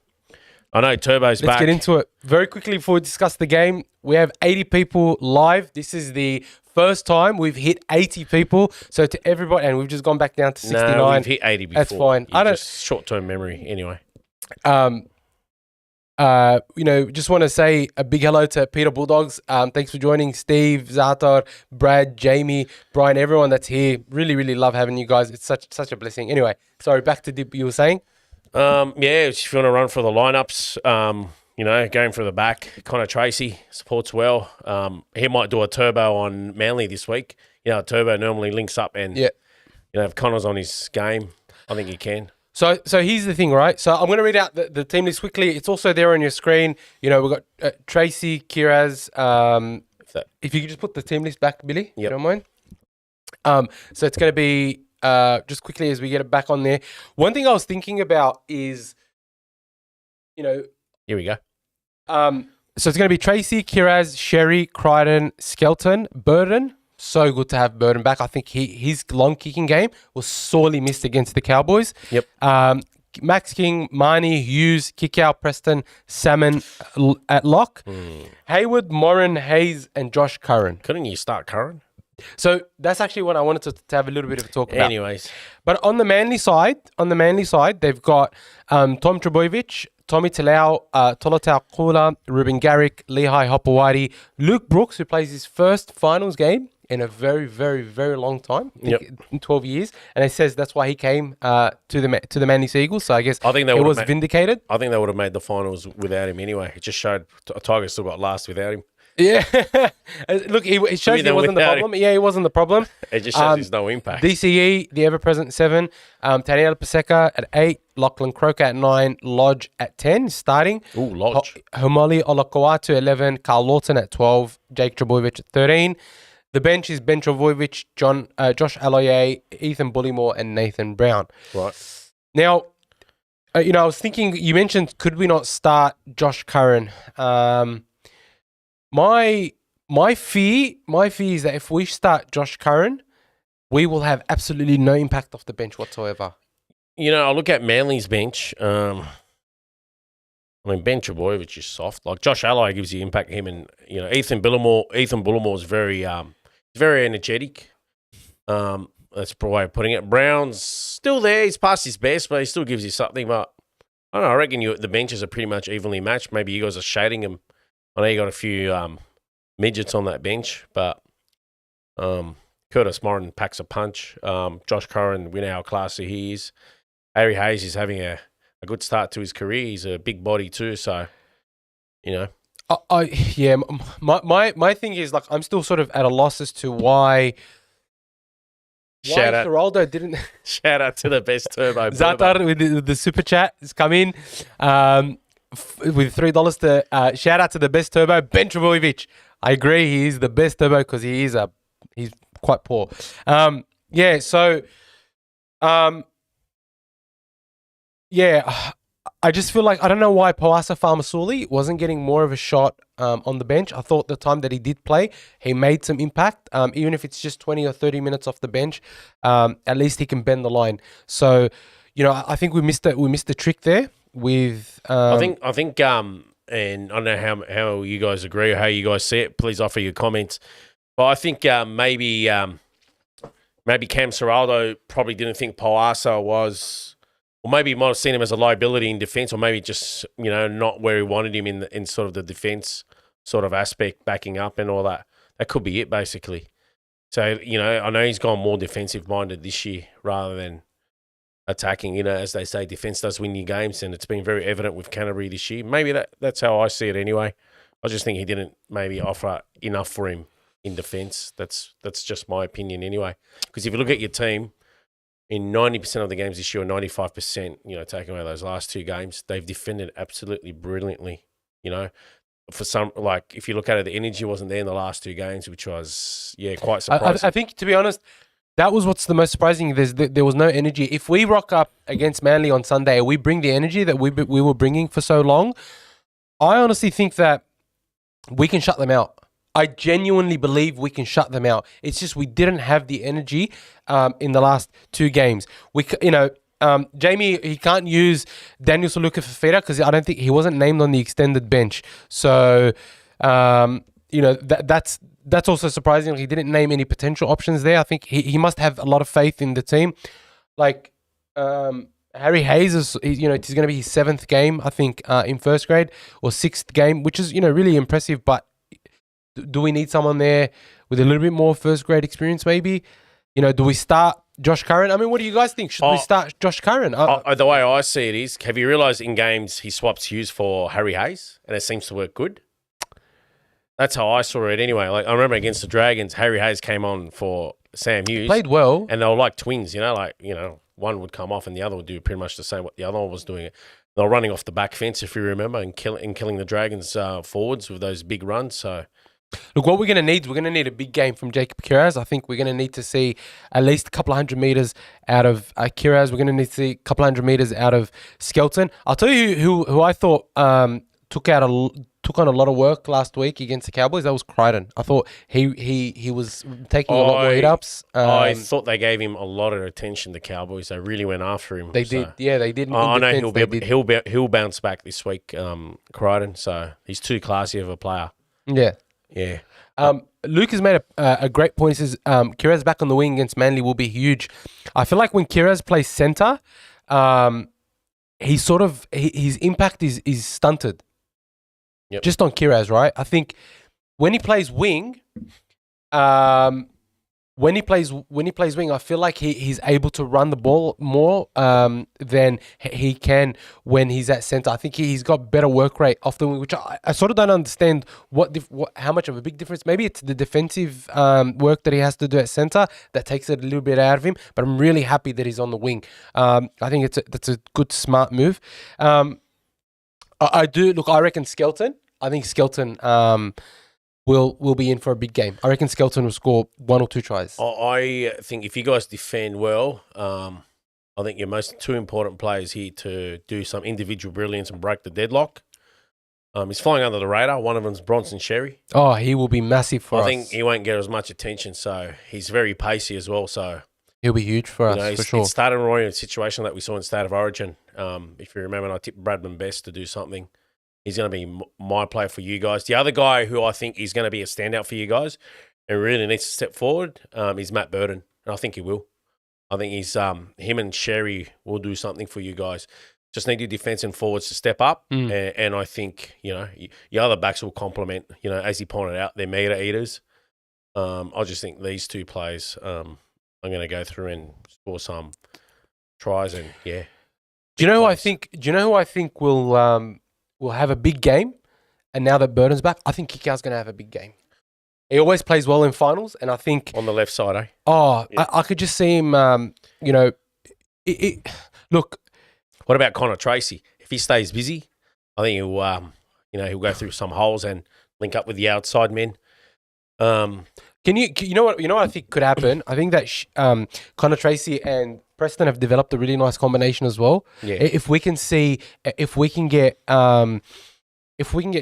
I know Turbo's back. Let's get into it very quickly before we discuss the game. We have 80 people live. This is the first time we've hit 80 people. So to everybody, and we've just gone back down to 69. No, we've hit 80 before. That's fine. Just short-term memory, anyway. just want to say a big hello to Peter Bulldogs. Thanks for joining, Steve, Zatar, Brad, Jamie, Brian, everyone that's here. Really, really love having you guys. It's such a blessing. Anyway, sorry, back to Dip, you were saying? If you want to run for the lineups, going for the back, Connor Tracy supports well. He might do a turbo on Manly this week. Turbo normally links up and, if Connor's on his game, I think he can. So here's the thing, right? So I'm going to read out the team list quickly. It's also there on your screen. We've got Tracy, Kiraz. If you could just put the team list back, Billy, if you don't mind. So it's going to be, just quickly as we get it back on there. One thing I was thinking about is, Here we go. So it's going to be Tracy, Kiraz, Sherry, Crichton, Skelton, Burden. So good to have Burden back. I think his long kicking game was sorely missed against the Cowboys. Yep. Max King, Marnie, Hughes, Kickout, Preston, Salmon at lock. Hayward, Morin, Hayes, and Josh Curran. Couldn't you start Curran? So that's actually what I wanted to have a little bit of a talk about. Anyways. But on the Manly side, they've got Tom Trebojevic, Tommy Talau, Tolotau Kula, Ruben Garrick, Lehigh Hopewadi, Luke Brooks, who plays his first finals game in a very, very, very long time, in 12 years. And it says that's why he came to the Manly Seagulls. So I guess it was vindicated. I think they would have made the finals without him anyway. It just showed Tigers still got last without him. Yeah. Look, it shows he wasn't the problem. Yeah, he wasn't the problem. It just shows there's no impact. DCE, the ever-present 7. Taniela Paseka at 8. Lachlan Croker at 9. Lodge at 10, starting. Ooh, Lodge. Homoli Olakoatu 11. Carl Lawton at 12. Jake Trebojevic at 13. The bench is Ben Trebojevic, Josh Aloye, Ethan Bullymore, and Nathan Brown. Right. Now, I was thinking, you mentioned, could we not start Josh Curran? My fear is that if we start Josh Curran, we will have absolutely no impact off the bench whatsoever. I look at Manly's bench. Ben Trebojevic is soft. Like Josh Alloy gives you impact. Him and Ethan Bullimore is very energetic. That's the way of putting it. Brown's still there. He's past his best, but he still gives you something. But I don't know. I reckon the benches are pretty much evenly matched. Maybe you guys are shading him. I know you got a few midgets on that bench, but Curtis Morin packs a punch. Josh Curran, we know how classy he is. Harry Hayes is having a good start to his career. He's a big body too, so My thing is, like, I'm still sort of at a loss as to why Geraldo didn't. Shout out to the best turbo. Zatar with the super chat has come in. With $3 to shout out to the best turbo, Ben Trebojevic. I agree, he is the best turbo because he's quite poor. I just feel like I don't know why Poasa Farmasuli wasn't getting more of a shot on the bench. I thought the time that he did play, he made some impact. Even if it's just 20 or 30 minutes off the bench, at least he can bend the line. So, I think we missed the trick there. With I think and I don't know how you guys agree or how you guys see it. Please offer your comments. But I think maybe Cam Serraldo probably didn't think Poasa was, or maybe he might have seen him as a liability in defence, or maybe just not where he wanted him in sort of the defence sort of aspect, backing up and all that. That could be it basically. So I know he's gone more defensive minded this year rather than attacking. As they say, defense does win you games, and it's been very evident with Canterbury this year. Maybe that's how I see it anyway. I just think he didn't maybe offer enough for him in defense. That's just my opinion anyway. Because if you look at your team, in 90% of the games this year, or 95%, taking away those last two games, they've defended absolutely brilliantly. For some, like if you look at it, the energy wasn't there in the last two games, which was quite surprising. I think, to be honest, that was what's the most surprising. There was no energy. If we rock up against Manly on Sunday and we bring the energy that we were bringing for so long, I honestly think that we can shut them out. I genuinely believe we can shut them out. It's just we didn't have the energy in the last two games. Jamie, he can't use Daniel Saluka Fafita because I don't think he wasn't named on the extended bench. So, that's also surprising. He didn't name any potential options there. I think he must have a lot of faith in the team. Like, Harry Hayes is, he's going to be his 7th game, I think, in first grade, or 6th game, which is, really impressive. But do we need someone there with a little bit more first grade experience, maybe? Do we start Josh Curran? I mean, what do you guys think? Should we start Josh Curran? The way I see it is, have you realised in games he swaps Hughes for Harry Hayes, and it seems to work good? That's how I saw it anyway. Like, I remember against the Dragons, Harry Hayes came on for Sam Hughes. Played well. And they were like twins, one would come off and the other would do pretty much the same what the other one was doing. They were running off the back fence, if you remember, and killing the Dragons forwards with those big runs. So, look, what we're going to need a big game from Jacob Kiraz. I think we're going to need to see at least a couple of 100 meters out of Kiraz. We're going to need to see a couple of 100 meters out of Skelton. I'll tell you who I thought took on a lot of work last week against the Cowboys. That was Crichton. I thought he was taking a lot more hit-ups. I thought they gave him a lot of attention, the Cowboys. They really went after him. They did. Yeah, they did. I know he'll bounce back this week, Crichton. So he's too classy of a player. Yeah. Yeah. Luke has made a great point. He says Kiraz back on the wing against Manly will be huge. I feel like when Kiraz plays centre, his impact is stunted. Yep. Just on Kiraz, right? I think when he plays wing, I feel like he's able to run the ball more than he can when he's at center. I think he's got better work rate off the wing, which I sort of don't understand how much of a big difference. Maybe it's the defensive work that he has to do at center that takes it a little bit out of him. But I'm really happy that he's on the wing. I think that's a good, smart move. I do look. I reckon Skelton. I think Skelton will be in for a big game. I reckon Skelton will score 1 or 2 tries. I think if you guys defend well, I think your two important players here to do some individual brilliance and break the deadlock. He's flying under the radar. One of them's Bronson Sherry. Oh, he will be massive for us. I think he won't get as much attention. So he's very pacey as well. So he'll be huge for us, for sure. It started Roy in a situation that we saw in State of Origin. If you remember, I tipped Bradman Best to do something. He's going to be my player for you guys. The other guy who I think is going to be a standout for you guys and really needs to step forward is Matt Burton. And I think he will. I think him and Sherry will do something for you guys. Just need your defence and forwards to step up. And I think, your other backs will complement, as he pointed out, they're meter eaters. I just think these two players I'm going to go through and score some tries and, yeah. Do you know who I think will have a big game? And now that Burton's back, I think Kikau's going to have a big game. He always plays well in finals, and I think on the left side, eh? Oh, yeah. I could just see him. Look. What about Connor Tracy? If he stays busy, I think he'll go through some holes and link up with the outside men. You know what I think could happen? I think that Connor Tracy and Preston have developed a really nice combination as well. Yeah. If we can get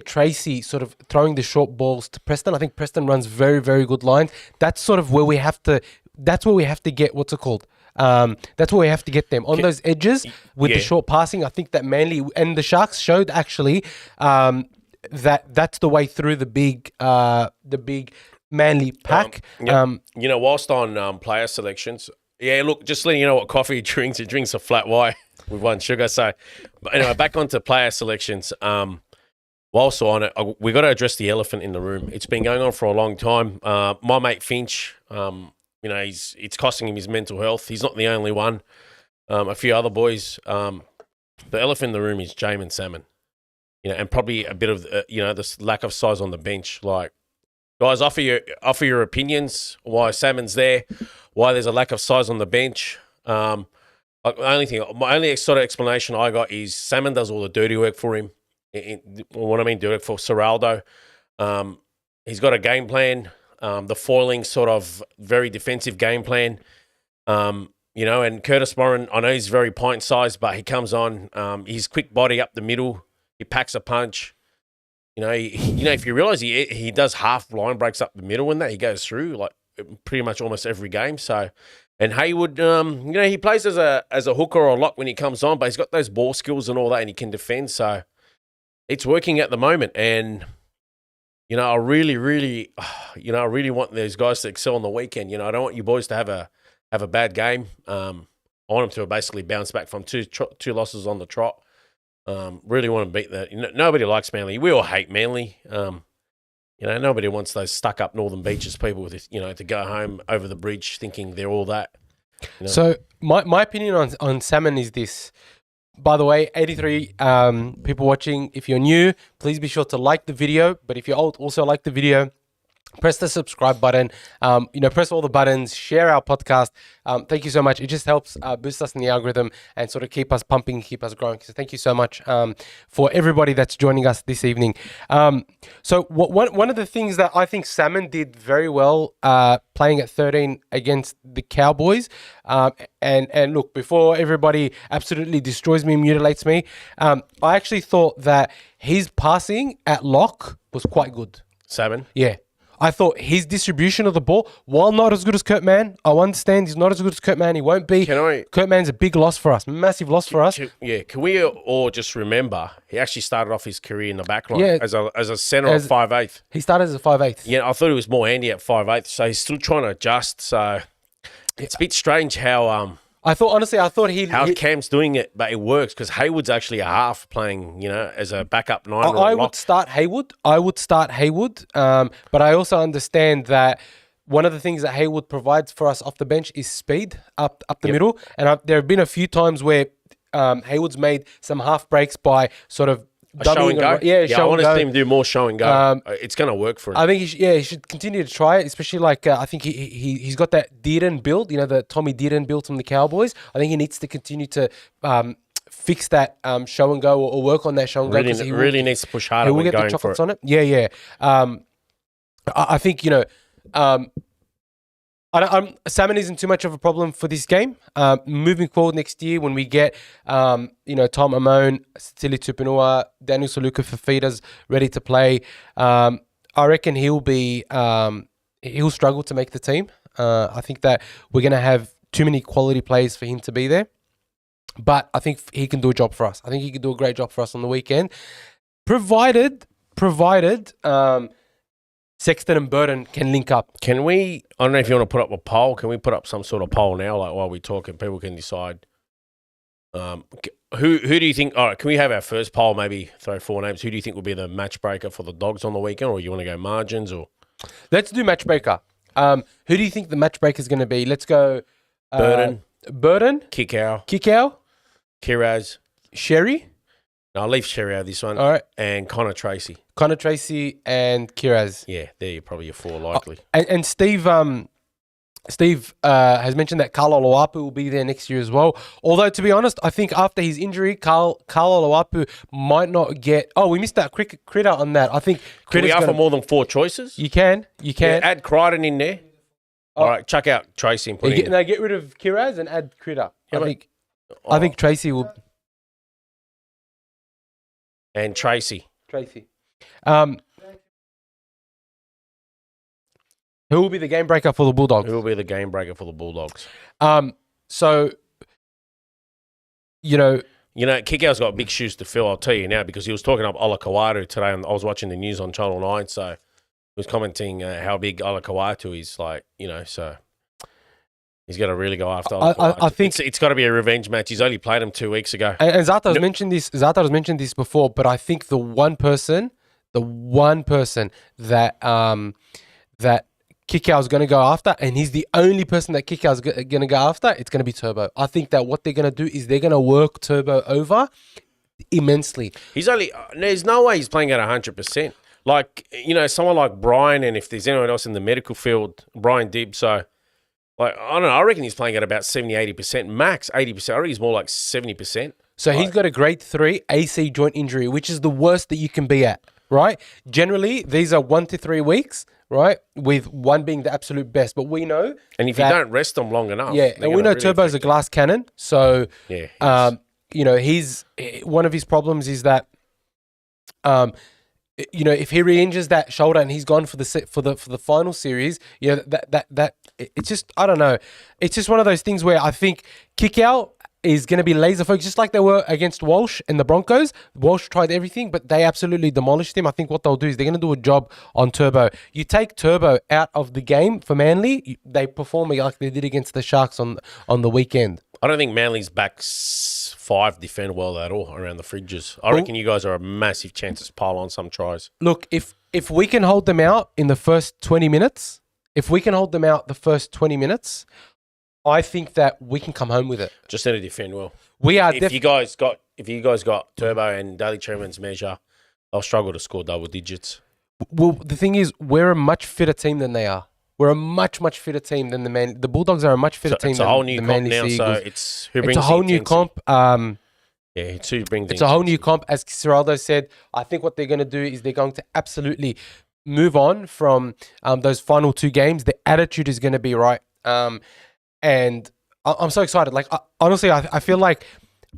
Tracy sort of throwing the short balls to Preston, I think Preston runs very, very good lines. That's sort of where we have to. That's where we have to get what's it called? That's where we have to get them on those edges with the short passing. I think that Manly and the Sharks showed actually that's the way through the big Manly pack. Whilst on player selections, look, just letting you know what coffee he drinks. He drinks a flat white with 1 sugar. So, but anyway, back onto player selections. Whilst on it, we got to address the elephant in the room. It's been going on for a long time. My mate Finch, it's costing him his mental health. He's not the only one. A few other boys. The elephant in the room is Jamin Salmon. And probably a bit of this lack of size on the bench. Like, guys, offer your opinions why Salmon's there, why there's a lack of size on the bench. My only sort of explanation I got is Salmon does all the dirty work for him. What I mean, dirty work for Serraldo. He's got a game plan. The foiling sort of very defensive game plan. And Curtis Moran, I know he's very pint-sized, but he comes on. His quick body up the middle. He packs a punch. If you realise he does half line breaks up the middle and that he goes through like pretty much almost every game. So, and Haywood, he plays as a hooker or a lock when he comes on, but he's got those ball skills and all that, and he can defend. So, it's working at the moment, and I really, really, I really want those guys to excel on the weekend. I don't want you boys to have a bad game. I want them to basically bounce back from two losses on the trot. Really want to beat that. Nobody likes Manly. We all hate Manly. Nobody wants those stuck-up Northern Beaches people with, to go home over the bridge thinking they're all that. So my opinion on salmon is this. By the way, 83 people watching, if you're new, please be sure to like the video. But if you also like the video, press the subscribe button, press all the buttons, share our podcast. Thank you so much. It just helps boost us in the algorithm and sort of keep us pumping, keep us growing. So thank you so much for everybody that's joining us this evening. So one of the things that I think Salmon did very well playing at 13 against the Cowboys, and look, before everybody absolutely destroys me and mutilates me, I actually thought that his passing at lock was quite good. Salmon? Yeah. I thought his distribution of the ball, while not as good as Kurt Mann, I understand he's not as good as Kurt Mann. He won't be. Kurt Mann's a big loss for us, massive loss for us. Can we all just remember he actually started off his career in the back line as a centre of 5'8". He started as a 5'8". Yeah, I thought he was more handy at 5'8", so he's still trying to adjust. So it's a bit strange how I thought Cam's doing it, but it works because Haywood's actually a half playing, as a backup nine. I would start Haywood. But I also understand that one of the things that Haywood provides for us off the bench is speed up the middle. And there have been a few times where Haywood's made some half breaks by sort of show and go. I want to see him do more show and go. It's going to work for him. I think he should continue to try it, especially I think he's got that Dearden build, the Tommy Dearden build from the Cowboys. I think he needs to continue to fix that show and go or work on that show and go. Really needs to push harder when going for it. On it. Yeah. I think, Salmon isn't too much of a problem for this game. Moving forward next year, when we get, Tom Amone, Sitili Tupanua, Daniel Saluka Fafitas ready to play, I reckon he'll struggle to make the team. I think that we're going to have too many quality players for him to be there. But I think he can do a job for us. I think he can do a great job for us on the weekend, provided. Sexton and Burton can link up. Can we, I don't know if you want to put up a poll. Can we put up some sort of poll now, while we talk and people can decide? Who do you think, all right, can we have our first poll, maybe throw 4 names. Who do you think will be the match breaker for the Dogs on the weekend, or you want to go margins? Or let's do match breaker. Who do you think the match breaker is going to be? Let's go Burton. Kikau. Kiraz. Sherry. No, I'll leave Sherry out of this one. All right. And Connor Tracy and Kiraz. Yeah, they're probably your 4 likely. And Steve has mentioned that Carlo Loapu will be there next year as well. Although, to be honest, I think after his injury, Carlo Loapu might not get... Oh, we missed that Critter on that. I think Critter's Can we offer more than 4 choices? You can. Yeah, add Crichton in there. All right, chuck out Tracy and put in. No, get rid of Kiraz and add Critter. I think Tracy will... And Tracy. Who will be the game breaker for the Bulldogs? So, Kikau's got big shoes to fill, I'll tell you now, because he was talking up Ola Kawatu today, and I was watching the news on Channel 9, so he was commenting how big Ola Kawatu is, so he's got to really go after Ola Kawatu. I think it's got to be a revenge match. He's only played him 2 weeks ago. And Zata has mentioned this. Zata has mentioned this before, but I think the one person that that Kikau's going to go after, and he's the only person that Kikau's going to go after, it's going to be Turbo. I think that what they're going to do is they're going to work Turbo over immensely. There's no way he's playing at 100%. Someone like Brian, and if there's anyone else in the medical field, Brian Dibb, so... I don't know. I reckon he's playing at about 70, 80%, max 80%. I reckon he's more like 70%. So he's got a grade 3 AC joint injury, which is the worst that you can be at, right? Generally, these are 1 to 3 weeks, right? With 1 being the absolute best. But we know... And if you don't rest them long enough... Yeah, and we know really Turbo's a glass cannon. So, he's one of his problems is that... if he re-injures that shoulder and he's gone for the final series, that it's just, I don't know. It's just one of those things where I think Kikau is going to be laser focused, just like they were against Walsh and the Broncos. Walsh tried everything, but they absolutely demolished him. I think what they'll do is they're going to do a job on Turbo. You take Turbo out of the game for Manly, they perform like they did against the Sharks on the weekend. I don't think Manly's back five defend well at all around the fridges. I reckon you guys are a massive chance to pile on some tries. Look, if we can hold them out in the first 20 minutes, I think that we can come home with it. Just need to defend well. We are. If you guys got Turbo and Daly Chairman's measure, they'll struggle to score double digits. Well, the thing is, we're a much fitter team than they are. We're a much fitter team than the Bulldogs are a much fitter team it's a than whole new the comp Manly now. Sea So Eagles. it's who brings It's a whole new intensity. comp. Yeah, it's who brings. It's a whole new comp. As Ciraldo said, I think what they're going to do is they're going to absolutely move on from those final two games. The attitude is going to be right. And I'm so excited. Like, honestly, I feel like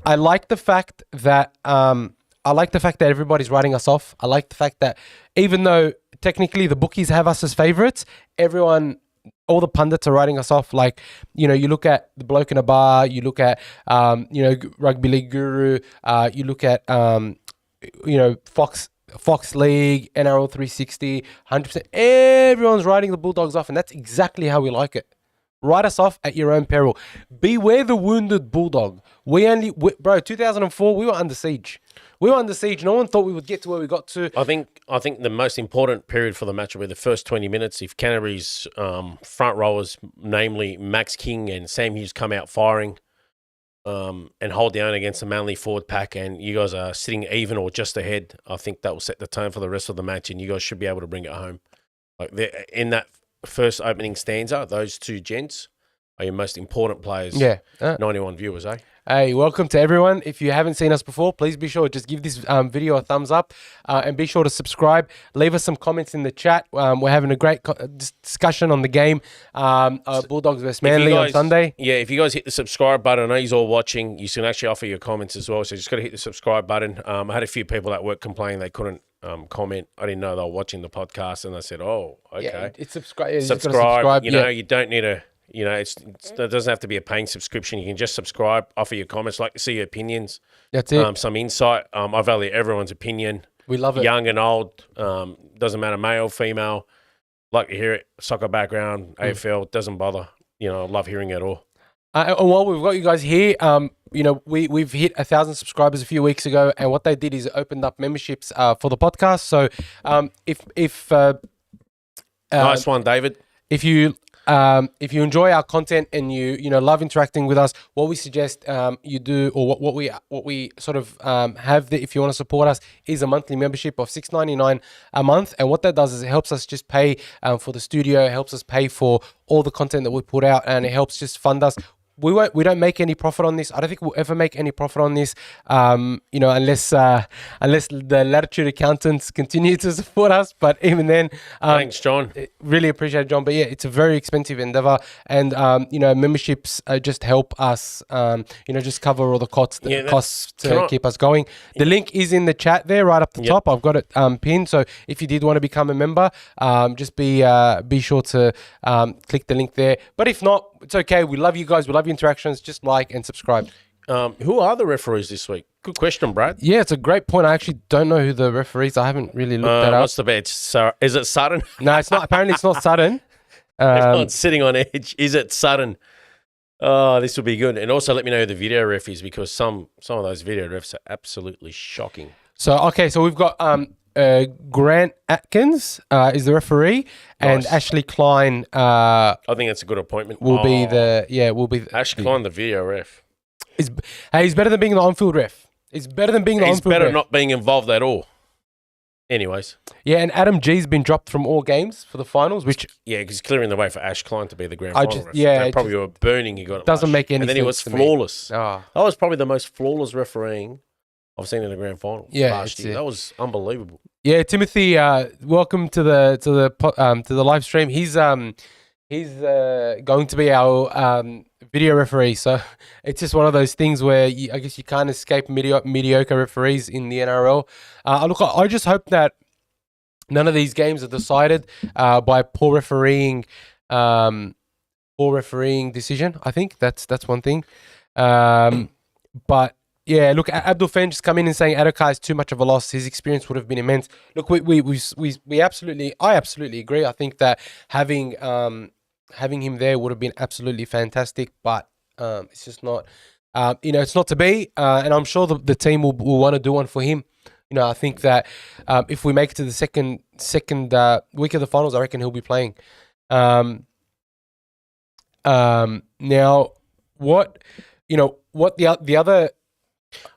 I like the fact that everybody's writing us off. I like the fact that even though technically the bookies have us as favourites, all the pundits are writing us off. Like, you know, you look at the bloke in a bar, you look at, Rugby League Guru, you look at, Fox League, NRL 360, 100%. Everyone's writing the Bulldogs off, and that's exactly how we like it. Write us off at your own peril. Beware the wounded bulldog. 2004, we were under siege. No one thought we would get to where we got to. I think the most important period for the match will be the first 20 minutes. If Canterbury's front rowers, namely Max King and Sam Hughes, come out firing and hold down against the Manly forward pack, and you guys are sitting even or just ahead, I think that will set the tone for the rest of the match, and you guys should be able to bring it home. Like in that first opening stanza, those two gents are your most important players. Yeah. 91 viewers, eh? Hey, welcome to everyone. If you haven't seen us before, please be sure just give this video a thumbs up and be sure to subscribe. Leave us some comments in the chat. We're having a great discussion on the game, Bulldogs vs Manly on Sunday. Yeah, if you guys hit the subscribe button, I know you're all watching. You can actually offer your comments as well. So you just got to hit the subscribe button. I had a few people at work complaining they couldn't comment. I didn't know they were watching the podcast, and I said, "Oh, okay." Yeah, it's subscribe. Subscribe. You know, you don't need a. You know, it doesn't have to be a paying subscription. You can just subscribe, offer your comments, like to see your opinions. That's it. Some insight. I value everyone's opinion. We love it. Young and old. Doesn't matter, male, female. Like to hear it. Soccer background, AFL, doesn't bother. You know, I love hearing it all. And while we've got you guys here, we've hit 1,000 subscribers a few weeks ago, and what they did is opened up memberships for the podcast. So if Nice one, David. If you enjoy our content and you love interacting with us, what we suggest you do, or what we sort of have if you want to support us, is a monthly membership of $6.99 a month. And what that does is it helps us just pay for the studio, it helps us pay for all the content that we put out, and it helps just fund us. We don't make any profit on this. I don't think we'll ever make any profit on this, unless the Latitude accountants continue to support us. But even then, Thanks, John. Really appreciate it, John. But yeah, it's a very expensive endeavor, and memberships just help us, just cover all the costs to keep us going. The link is in the chat there, right up the top. I've got it pinned. So if you did want to become a member, just be sure to click the link there. But if not, it's okay. We love you guys. We love your interactions. Just like and subscribe. Who are the referees this week? Good question, Brad. Yeah, it's a great point. I actually don't know who the referees. I haven't really looked that up. What's the bet? Is it Sutton? No, it's not. Apparently, it's not Sutton. Everyone's sitting on edge. Is it Sutton? Oh, this will be good. And also let me know who the video ref is, because some of those video refs are absolutely shocking. So we've got Grant Atkins is the referee, and Ashley Klein. I think that's a good appointment. Will be Ashley Klein, the video ref. He's better than being the on-field ref. He's better than being the on-field ref. He's better not being involved at all. Anyways. Yeah, and Adam G's been dropped from all games for the finals, which... Yeah, because he's clearing the way for Ash Klein to be the grand final ref. Yeah. They probably were burning. He got it. Doesn't make any sense. And then he was flawless. Oh. That was probably the most flawless refereing I've seen in a grand final. Yeah, last year. That was unbelievable. Yeah, Timothy, welcome to the live stream. He's going to be our video referee. So it's just one of those things where I guess you can't escape mediocre referees in the NRL. Look, I just hope that none of these games are decided by poor refereeing decision. I think that's one thing. But yeah, look, Abdul Fen just come in and saying Adokar is too much of a loss. His experience would have been immense. Look, I absolutely agree. I think that having him there would have been absolutely fantastic. But It's just not, it's not to be. And I'm sure the team will want to do one for him. I think that if we make it to the second week of the finals, I reckon he'll be playing. Now, what the other.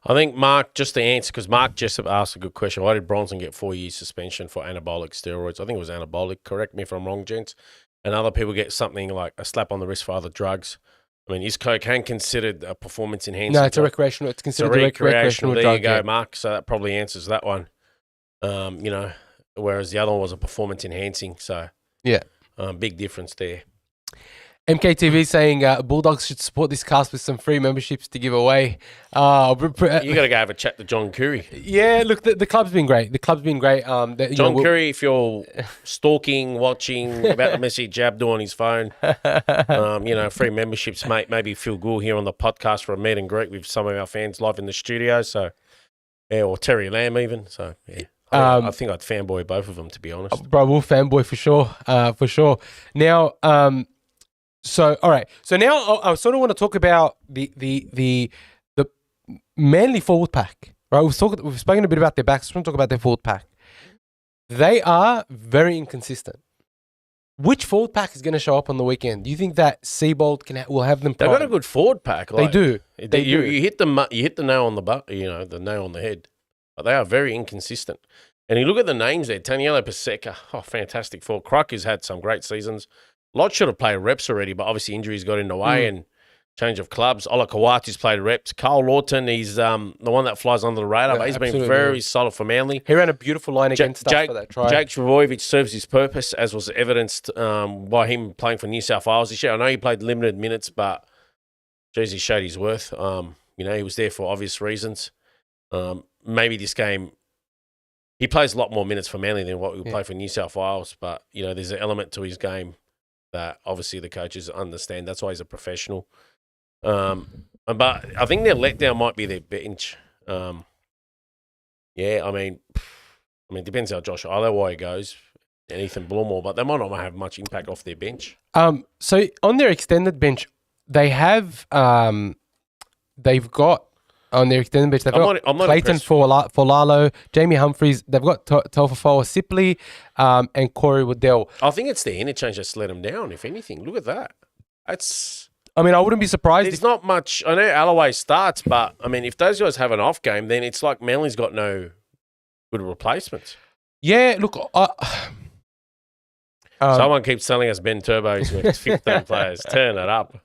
I think Mark, just to answer, because Mark Jessup asked a good question. Why did Bronson get 4 years suspension for anabolic steroids? I think it was anabolic. Correct me if I'm wrong, gents. And other people get something like a slap on the wrist for other drugs. I mean, is cocaine considered a performance enhancing? No, it's a recreational. It's considered a recreational drug. There you go, Mark. So that probably answers that one. Whereas the other one was a performance enhancing. So yeah, big difference there. MKTV saying Bulldogs should support this cast with some free memberships to give away. You got to go have a chat to John Curry. Yeah, look, the club's been great. John Curry, if you're stalking, watching, about to message Jabdo on his phone, free memberships, mate. Maybe feel good here on the podcast for a meet and greet with some of our fans live in the studio. So, yeah, or Terry Lamb even. So, yeah. I think I'd fanboy both of them, to be honest. Bro, we'll fanboy for sure. For sure. Now, So all right. So now I sort of want to talk about the Manly forward pack. Right. We've spoken a bit about their backs. I just want to talk about their forward pack. They are very inconsistent. Which forward pack is going to show up on the weekend? Do you think that Seabold will have them? They've got a good forward pack. They do. You hit the nail on the nail on the head. But they are very inconsistent. And you look at the names there: Taniela Paseka, fantastic forward. Croc has had some great seasons. Lodge should have played reps already, but obviously injuries got in the way and change of clubs. Ola Kawati's played reps. Carl Lawton, he's the one that flies under the radar, but he's been very solid for Manly. He ran a beautiful line against us for that try. Jake Travojevic serves his purpose, as was evidenced by him playing for New South Wales this year. I know he played limited minutes, but geez, he showed his worth. He was there for obvious reasons. Maybe this game, he plays a lot more minutes for Manly than what we play for New South Wales, but, there's an element to his game that obviously the coaches understand. That's why he's a professional. But I think their letdown might be their bench. I mean, it depends how Josh Aloiai goes and Ethan Blumore, but they might not have much impact off their bench. So on their extended bench, they have they've got on their extended bench, they've got Clayton Folalo, Jamie Humphries, they've got Taufafoa Sipley, and Corey Waddell. I think it's the interchange that's let them down, if anything. Look at that. I wouldn't be surprised. There's not much. I know Alloway starts, but, if those guys have an off game, then it's like Manly's got no good replacements. Yeah, look, someone keeps telling us Ben Turbo's with 15 players. Turn it up.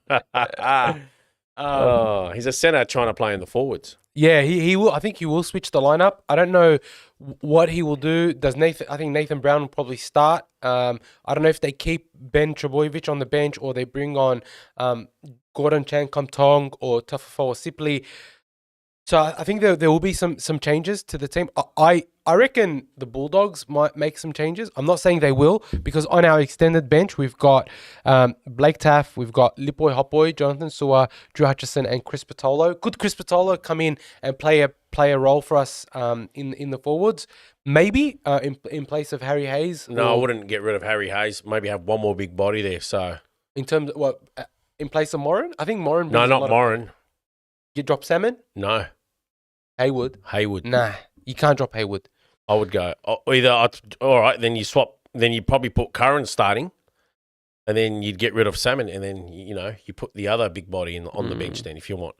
He's a centre trying to play in the forwards. Yeah, he will. I think he will switch the lineup. I don't know what he will do. I think Nathan Brown will probably start. I don't know if they keep Ben Trebojevic on the bench or they bring on Gordon Chan-Kum-Tong or Taufafoa Sipley. So I think there will be some changes to the team. I reckon the Bulldogs might make some changes. I'm not saying they will, because on our extended bench we've got Blake Taff, we've got Lipoi Hopboy, Jonathan Sua, Drew Hutchison, and Chris Patolo. Could Chris Patolo come in and play a role for us in the forwards? Maybe in place of Harry Hayes. No, I wouldn't get rid of Harry Hayes. Maybe have one more big body there. So in terms of what in place of Morin, I think Morin. No, not Morin. You drop Salmon? No. Haywood. Nah, you can't drop Haywood. I would go all right. Then you swap. Then you probably put Curran starting, and then you'd get rid of Salmon, and then you put the other big body on the bench. Then, if you want,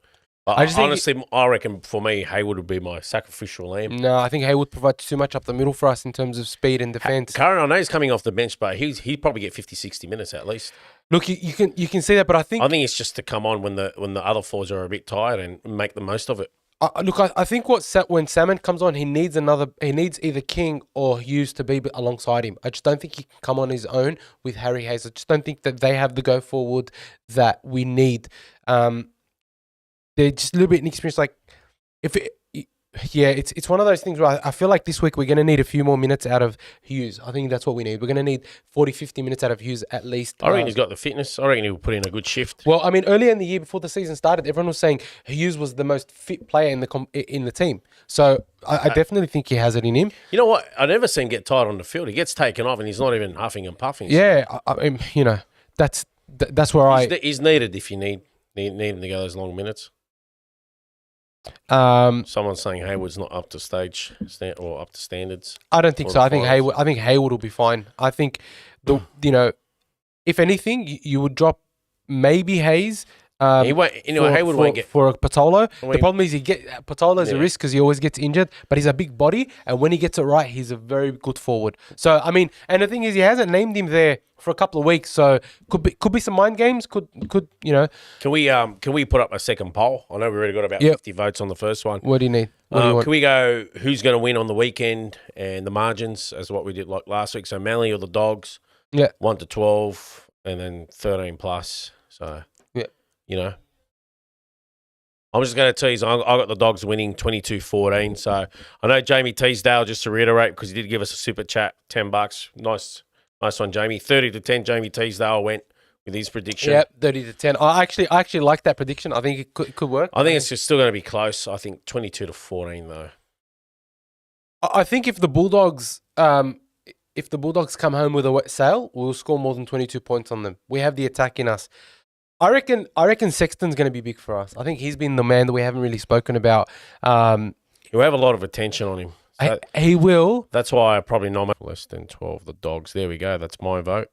I reckon for me, Haywood would be my sacrificial lamb. No, I think Haywood provides too much up the middle for us in terms of speed and defence. Curran, I know he's coming off the bench, but he'd probably get 50, 60 minutes at least. Look, you can see that, but I think it's just to come on when the other fours are a bit tired and make the most of it. I think when Salmon comes on, he needs either King or Hughes to be alongside him. I just don't think he can come on his own with Harry Hayes. I just don't think that they have the go forward that we need. They're just a little bit inexperienced. It's one of those things where I feel like this week we're going to need a few more minutes out of Hughes. I think that's what we need. We're going to need 40, 50 minutes out of Hughes at least. I reckon he's got the fitness. I reckon he'll put in a good shift. Well, earlier in the year before the season started, everyone was saying Hughes was the most fit player in the team. So I definitely think he has it in him. You know what? I never seen him get tired on the field. He gets taken off and he's not even huffing and puffing. Yeah, that's where he's needed if you need Need him to go those long minutes. Um, Someone's saying Hayward's not up to stage or up to standards. I don't think so. I think Hayward will be fine. I think if anything, you would drop maybe Hayes. He won't. Hayward won't get for a Patolo. The problem is Patolo's a risk because he always gets injured, but he's a big body, and when he gets it right, he's a very good forward. So I mean, and the thing is, he hasn't named him there for a couple of weeks, so could be some mind games. Could. Can we put up a second poll? I know we already got about 50 votes on the first one. What do you need? What do you want? Can we go who's going to win on the weekend and the margins as what we did like last week? So Manly or the Dogs? Yeah. 1 to 12 and then 13 plus. So I'm just going to tell you, I got the Dogs winning 22-14. So I know Jamie Teasdale, just to reiterate, because he did give us a super chat, $10. Nice one, Jamie. 30-10, Jamie Teasdale went with his prediction. Yep, 30-10. I actually like that prediction. I think it could work. I think it's just still going to be close. I think 22-14 though. I think if the Bulldogs come home with a wet sail, we'll score more than 22 points on them. We have the attack in us. I reckon Sexton's going to be big for us. I think he's been the man that we haven't really spoken about. He'll have a lot of attention on him. So he will. That's why I probably nominate less than 12 the Dogs. There we go. That's my vote.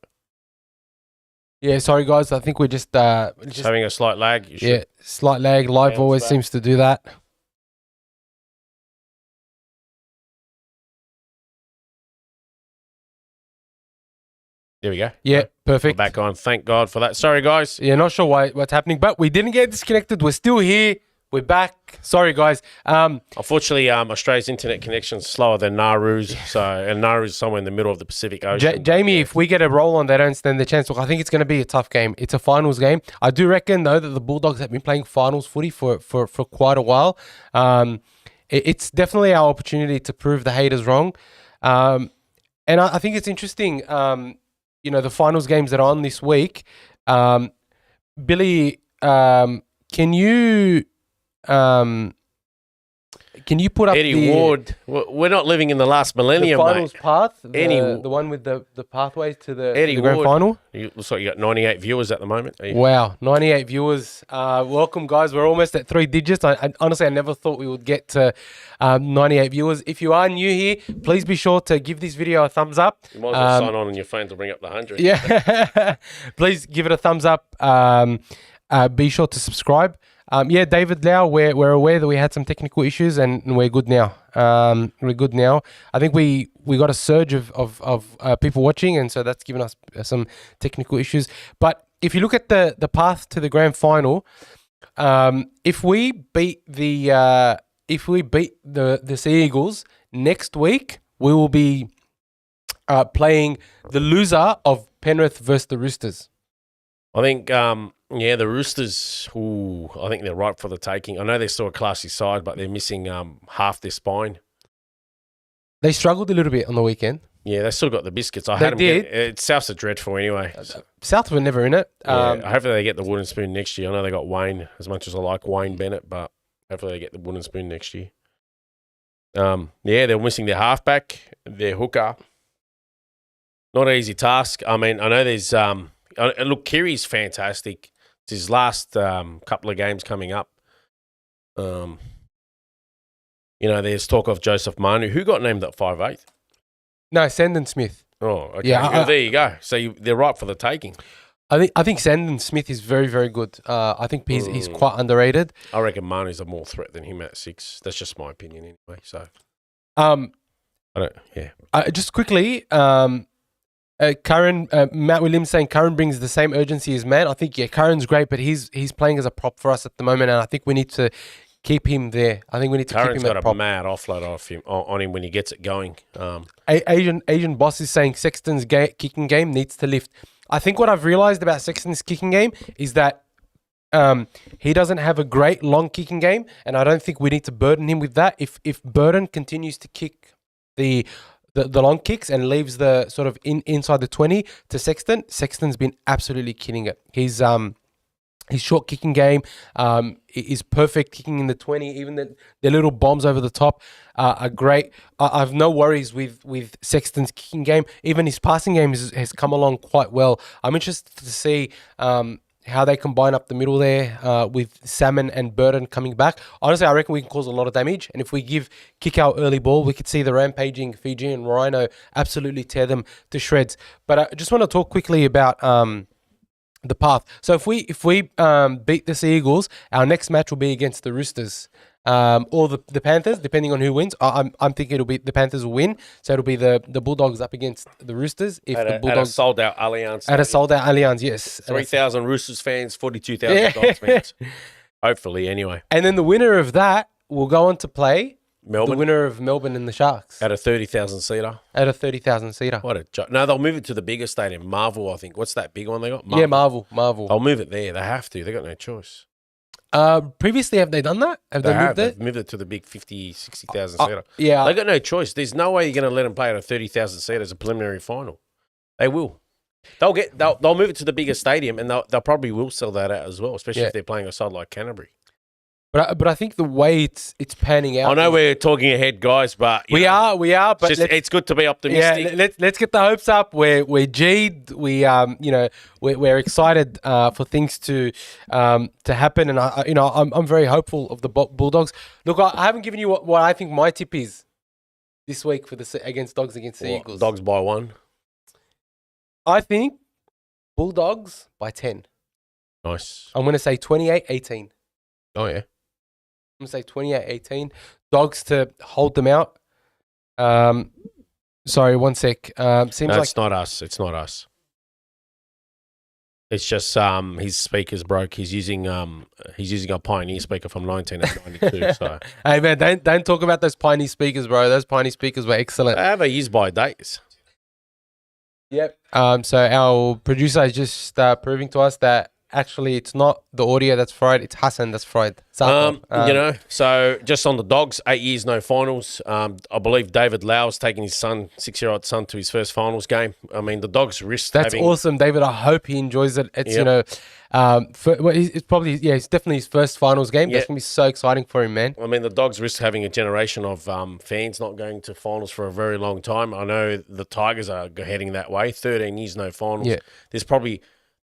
Yeah, sorry guys. I think we're just having a slight lag. Slight lag. Live always seems to do that. There we go. Yeah, perfect. We're back on. Thank God for that. Sorry, guys. Yeah, not sure what's happening, but we didn't get disconnected. We're still here. We're back. Sorry, guys. Unfortunately, Australia's internet connection's slower than Nauru's. And Nauru's somewhere in the middle of the Pacific Ocean. Jamie, if we get a roll on, they don't stand the chance. Look, I think it's going to be a tough game. It's a finals game. I do reckon, though, that the Bulldogs have been playing finals footy for quite a while. It's definitely our opportunity to prove the haters wrong. And I think it's interesting, the finals games that are on this week. Billy, can you put up Eddie Ward? We're not living in the last millennium, the finals mate. path, the one with the pathways to the grand Ward. final? Looks like you got 98 viewers at the moment. Wow, 98 viewers. Welcome, guys. We're almost at 3 digits. Honestly, I never thought we would get to 98 viewers. If you are new here, please be sure to give this video a thumbs up. You might as well sign on your phone to bring up the 100. Yeah, please give it a thumbs up. Be sure to subscribe. David Lau, we're aware that we had some technical issues and we're good now. I think we got a surge of people watching, and so that's given us some technical issues. But if you look at the path to the grand final, if we beat the Sea Eagles next week, we will be playing the loser of Penrith versus the Roosters. I think, the Roosters, I think they're ripe for the taking. I know they're still a classy side, but they're missing half their spine. They struggled a little bit on the weekend. Yeah, they still got the biscuits. Souths are dreadful anyway. South were never in it. Hopefully they get the wooden spoon next year. I know they got Wayne, as much as I like Wayne Bennett, but hopefully they get the wooden spoon next year. They're missing their halfback, their hooker. Not an easy task. I mean, I know there's... look, Kiri's fantastic. It's his last couple of games coming up. There's talk of Joseph Manu. Who got named at 5'8"? No, Sandon Smith. Oh, okay. Yeah, there you go. So they're right for the taking. I think Sandon Smith is very, very good. I think he's quite underrated. I reckon Manu's a more threat than him at 6. That's just my opinion anyway. So, just quickly, Matt Williams saying Curran brings the same urgency as Man. I think Curran's great, but he's playing as a prop for us at the moment, and I think we need to keep him there. I think we need to Curran's keep him got a mad offload on him when he gets it going. Asian Boss is saying Sexton's kicking game needs to lift. I think what I've realized about Sexton's kicking game is that he doesn't have a great long kicking game, and I don't think we need to burden him with that. If Burden continues to kick the long kicks and leaves the sort of inside the 20 to Sexton's been absolutely killing it. His short kicking game is perfect, kicking in the 20. Even the little bombs over the top are great. I've no worries with Sexton's kicking game. Even his passing game has come along quite well. I'm interested to see how they combine up the middle there with Salmon and Burton coming back. Honestly, I reckon we can cause a lot of damage. And if we kick our early ball, we could see the rampaging Fijian Rhino absolutely tear them to shreds. But I just want to talk quickly about the path. So if we beat the Sea Eagles, our next match will be against the Roosters. Or the Panthers, depending on who wins. I'm thinking it'll be the Panthers will win, so it'll be the Bulldogs up against the Roosters. If the Bulldogs at a sold out Allianz, at a sold out Allianz, yes, 3,000 Roosters fans, 42,000 Dogs fans. Hopefully, anyway. And then the winner of that will go on to play Melbourne. The winner of Melbourne and the Sharks At a 30,000 seater. At a 30,000 seater. What a joke. No, they'll move it to the bigger stadium, Marvel. I think. What's that big one they got? Yeah, Marvel. They'll move it there. They have to. They got no choice. Previously, have they done that? Have they moved it? They've moved it to the big 50, 60,000 seater. Yeah. They got no choice. There's no way you're going to let them play at a 30,000 seater as a preliminary final. They will. They'll move it to the bigger stadium, and they'll probably will sell that out as well, especially if they're playing a side like Canterbury. But I think the way it's panning out. I know we're talking ahead, guys, but we are. But it's good to be optimistic. Yeah, let's get the hopes up. We're G'd. We're excited for things to happen, and I'm very hopeful of the Bulldogs. Look, I haven't given you what I think my tip is this week for against Dogs against the Eagles. Dogs by 1. I think Bulldogs by 10. Nice. I'm going to say 28-18. Oh yeah. I'm going to say 28-18. Dogs to hold them out. Sorry, one sec. Seems like it's not us. It's not us. It's just his speaker's broke. He's using a Pioneer speaker from 1992. So hey man, don't talk about those Pioneer speakers, bro. Those Pioneer speakers were excellent. They have a use by dates. Yep. So our producer is just proving to us that actually it's not the audio that's fried, it's Hassan that's fried. So just on the Dogs, 8 years, no finals. I believe David Lau's taking his 6-year-old son to his first finals game. I mean, the Dogs risk awesome, David. I hope he enjoys it. It's, it's definitely his first finals game. That's going to be so exciting for him, man. I mean, the Dogs risk having a generation of fans not going to finals for a very long time. I know the Tigers are heading that way. 13 years, no finals. Yeah.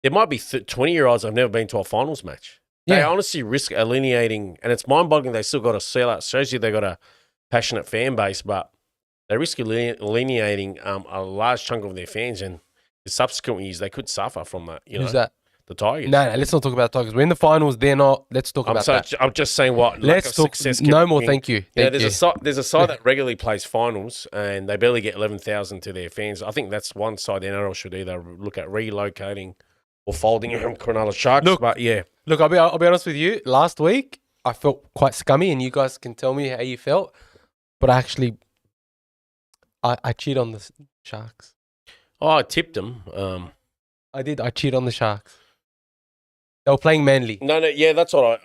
There might be 20-year-olds that have never been to a finals match. They honestly risk alienating, and it's mind-boggling they still got a sellout. Shows you they got a passionate fan base, but they risk alienating a large chunk of their fans, and the subsequent years they could suffer from that. Who's that? The Tigers. No, let's not talk about the Tigers. We're in the finals. They're not. Let's talk about that. I'm just saying what. Let's talk. No more. Thank you. There's a side that regularly plays finals, and they barely get 11,000 to their fans. I think that's one side the NRL should either look at relocating or folding him for another Sharks. Look, I'll be honest with you. Last week, I felt quite scummy, and you guys can tell me how you felt. But I cheated on the Sharks. Oh, I tipped them. I did. I cheated on the Sharks. They were playing Manly. No, that's what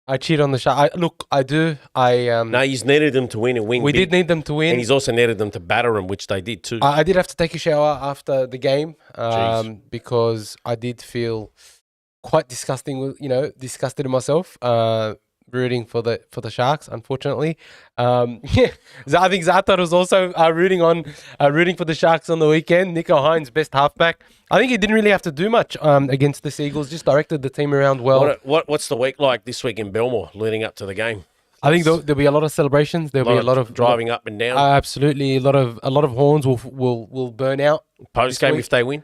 I cheated on the Sharks. I do. No, he's needed them to win and win. We did need them to win. And he's also needed them to batter them, which they did too. I did have to take a shower after the game because I did feel quite disgusted in myself, rooting for the Sharks, unfortunately. I think Zata was also rooting for the Sharks on the weekend. Nico Hines, best halfback. I think he didn't really have to do much against the Eagles, just directed the team around well. What's the week like this week in Belmore leading up to the game? I think there'll be a lot of celebrations. There'll be a lot of driving up and down. Absolutely, a lot of horns will burn out. Post game if they win,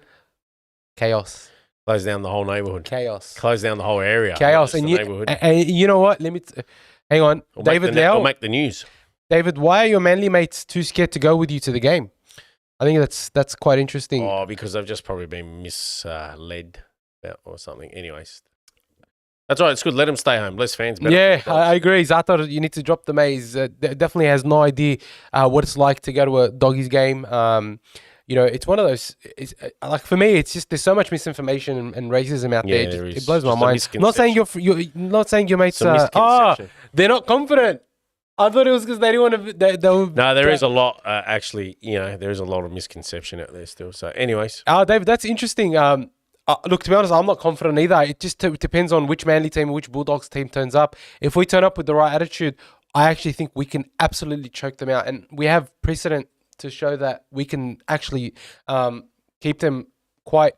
chaos. Close down the whole neighbourhood. Chaos. Close down the whole area. Chaos. And you know what? Hang on. David Lau. We'll make the news. David, why are your Manly mates too scared to go with you to the game? I think that's quite interesting. Oh, because they've just probably been misled or something. Anyways. That's right. It's good. Let them stay home. Less fans. Yeah, I agree. Zata, you need to drop the maze. Definitely has no idea what it's like to go to a Doggies game. It's one of those. Like for me, it's just there's so much misinformation and racism out there. It blows my mind. I'm not saying not saying your mates are. They're not confident. I thought it was because they didn't want to. No, there is a lot. Actually, there is a lot of misconception out there still. So, anyways, David, that's interesting. Look, to be honest, I'm not confident either. It just depends on which Manly team, which Bulldogs team turns up. If we turn up with the right attitude, I actually think we can absolutely choke them out, and we have precedent to show that we can actually keep them quite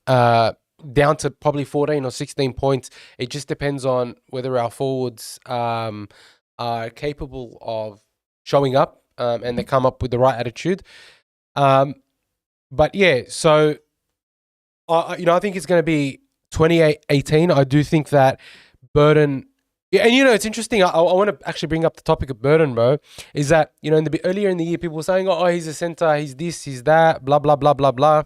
down to probably 14 or 16 points. It just depends on whether our forwards are capable of showing up and they come up with the right attitude. But yeah, so I think it's going to be 28-18. I do think that Burton. Yeah, and it's interesting. I want to actually bring up the topic of Burton, bro. Is that earlier in the year, people were saying, "Oh, he's a center, he's this, he's that, blah blah blah blah blah."